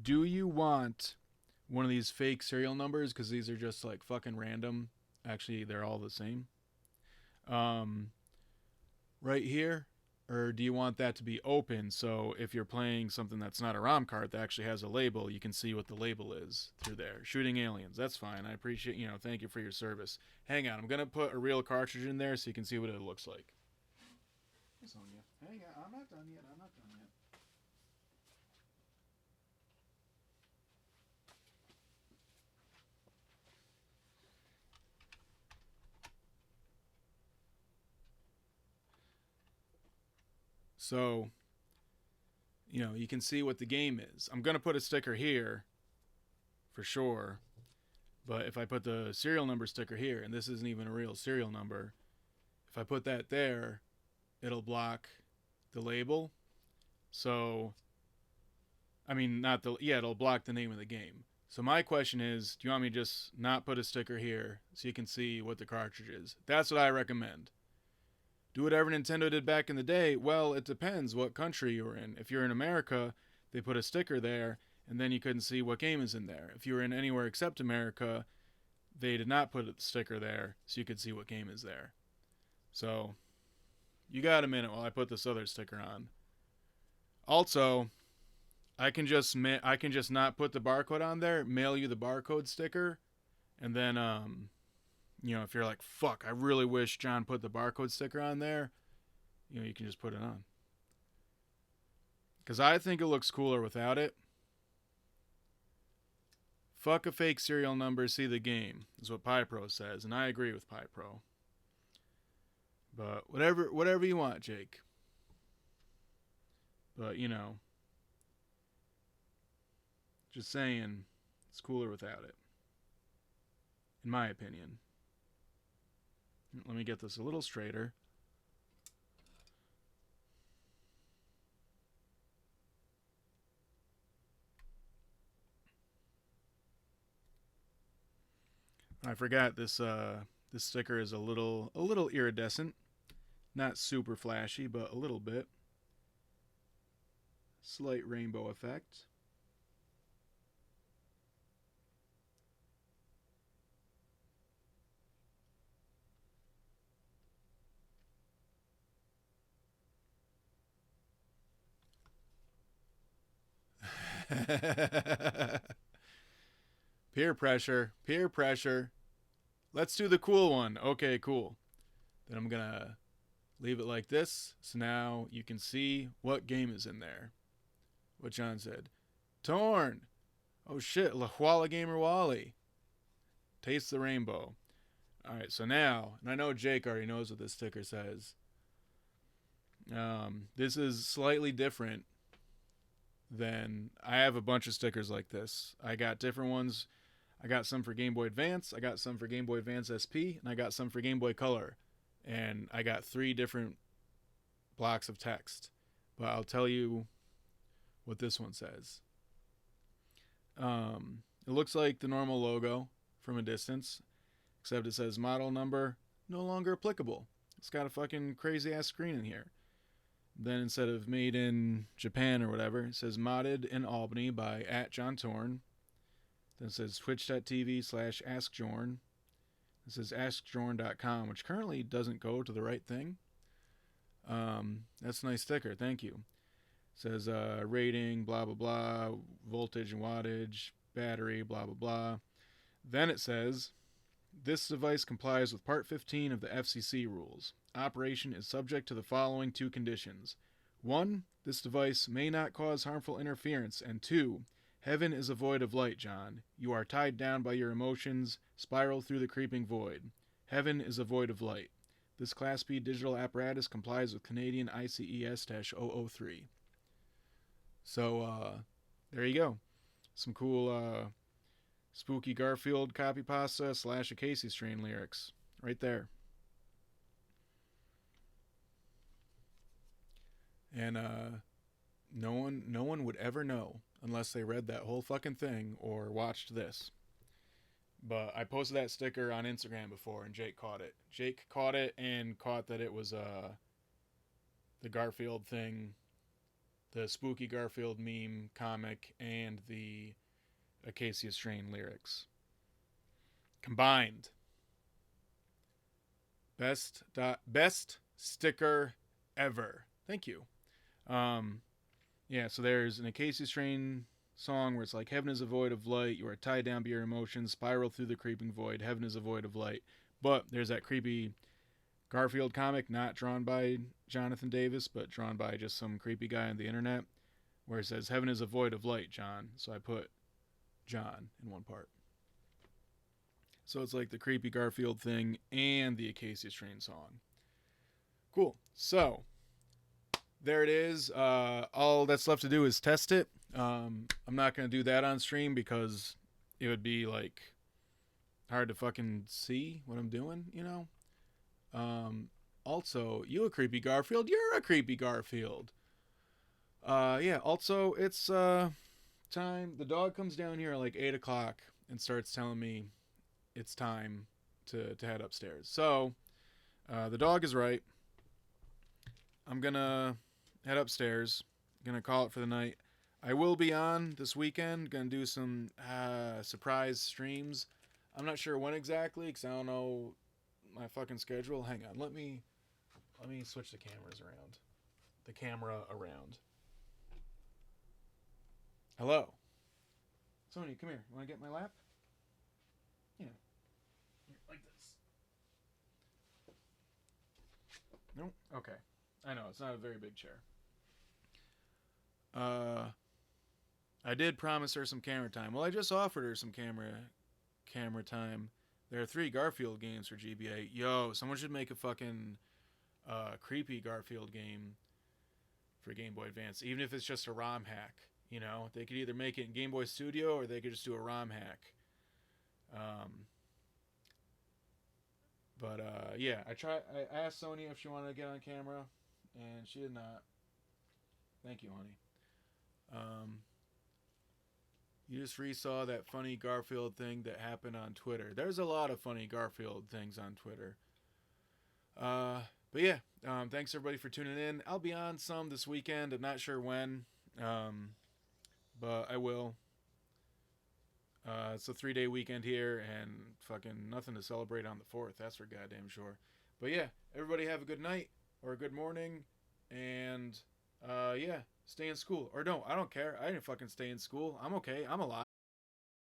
do you want one of these fake serial numbers? Because these are just like fucking random. Actually, they're all the same. Right here, or do you want that to be open so if you're playing something that's not a ROM card that actually has a label, you can see what the label is through there? Shooting aliens, that's fine. I appreciate, thank you for your service. Hang on, I'm going to put a real cartridge in there so you can see what it looks like. Sonia, hang on, I'm not done yet. So, you can see what the game is. I'm going to put a sticker here for sure. But if I put the serial number sticker here, and this isn't even a real serial number, if I put that there, it'll block the label. So, it'll block the name of the game. So my question is, do you want me to just not put a sticker here so you can see what the cartridge is? That's what I recommend. Do whatever Nintendo did back in the day. Well, it depends what country you're in. If you're in America, they put a sticker there, and then you couldn't see what game is in there. If you were in anywhere except America, they did not put a sticker there so you could see what game is there. So, you got a minute while I put this other sticker on. Also, I can just not put the barcode on there, mail you the barcode sticker, and then if you're like, fuck, I really wish John put the barcode sticker on there, you can just put it on. Because I think it looks cooler without it. Fuck a fake serial number, see the game, is what PyPro says, and I agree with PyPro. But whatever you want, Jake. But, just saying, it's cooler without it. In my opinion. Let me get this a little straighter. I forgot this sticker is a little iridescent. Not super flashy, but a little bit. Slight rainbow effect. Peer pressure. Let's do the cool one. Okay, cool. Then I'm gonna leave it like this, so now you can see what game is in there. What John said. Torn. Oh shit, La Huala Gamer Wally. Taste the rainbow. Alright, so now, and I know Jake already knows what this sticker says. This is slightly different than, I have a bunch of stickers like this. I got different ones. I got some for Game Boy Advance, I got some for Game Boy Advance SP, and I got some for Game Boy Color. And I got 3 different blocks of text. But I'll tell you what this one says. It looks like the normal logo from a distance, except it says model number no longer applicable. It's got a fucking crazy ass screen in here. Then instead of made in Japan or whatever, it says modded in Albany by @JohnTorn. Then it says twitch.tv/AskJorn. It says AskJorn.com, which currently doesn't go to the right thing. That's a nice sticker, thank you. It says rating, blah, blah, blah, voltage and wattage, battery, blah, blah, blah. Then it says, this device complies with Part 15 of the FCC rules. Operation is subject to the following 2 conditions. 1, this device may not cause harmful interference, and 2, heaven is a void of light, John. You are tied down by your emotions, spiral through the creeping void. Heaven is a void of light. This Class B digital apparatus complies with Canadian ICES-003. So, there you go. Some cool, spooky Garfield copy pasta / a Casey Strain lyrics. Right there. And no one would ever know unless they read that whole fucking thing or watched this. But I posted that sticker on Instagram before, and Jake caught it. Jake caught it and caught that it was the Garfield thing, the spooky Garfield meme comic, and the Acacia Strain lyrics combined. Best sticker ever. Thank you. Um, yeah. So there's an Acacia Strain song where it's like, heaven is a void of light, you are tied down by your emotions, spiral through the creeping void, heaven is a void of light. But there's that creepy Garfield comic, not drawn by Jonathan Davis, but drawn by just some creepy guy on the internet, where it says, heaven is a void of light, John. So I put John in one part. So it's like the creepy Garfield thing and the Acacia Strain song. Cool. So there it is. All that's left to do is test it. I'm not going to do that on stream because it would be like hard to fucking see what I'm doing, you know? Also, you a creepy Garfield? You're a creepy Garfield. Yeah, also, it's time. The dog comes down here at like 8 o'clock and starts telling me it's time to head upstairs. So, the dog is right. I'm gonna head upstairs. Gonna call it for the night. I will be on this weekend. Gonna do some surprise streams. I'm not sure when exactly because I don't know my fucking schedule. Hang on. Let me switch the cameras around. The camera around. Hello. Sonia, come here. You want to get in my lap? Yeah. Here, like this. No? Okay. I know, it's not a very big chair. I did promise her some camera time. Well, I just offered her some camera time. There are 3 Garfield games for GBA. Yo, someone should make a fucking creepy Garfield game for Game Boy Advance, even if it's just a ROM hack. You know, they could either make it in Game Boy Studio or they could just do a ROM hack. Yeah, I asked Sonya if she wanted to get on camera, and she did not. Thank you, honey. You just resaw that funny Garfield thing that happened on Twitter. There's a lot of funny Garfield things on Twitter. But yeah, thanks everybody for tuning in. I'll be on some this weekend. I'm not sure when, but I will. It's a 3-day weekend here, and fucking nothing to celebrate on the 4th. That's for goddamn sure. But yeah, everybody have a good night or a good morning, and yeah, stay in school. Or no, I don't care. I didn't fucking stay in school. I'm okay. I'm alive.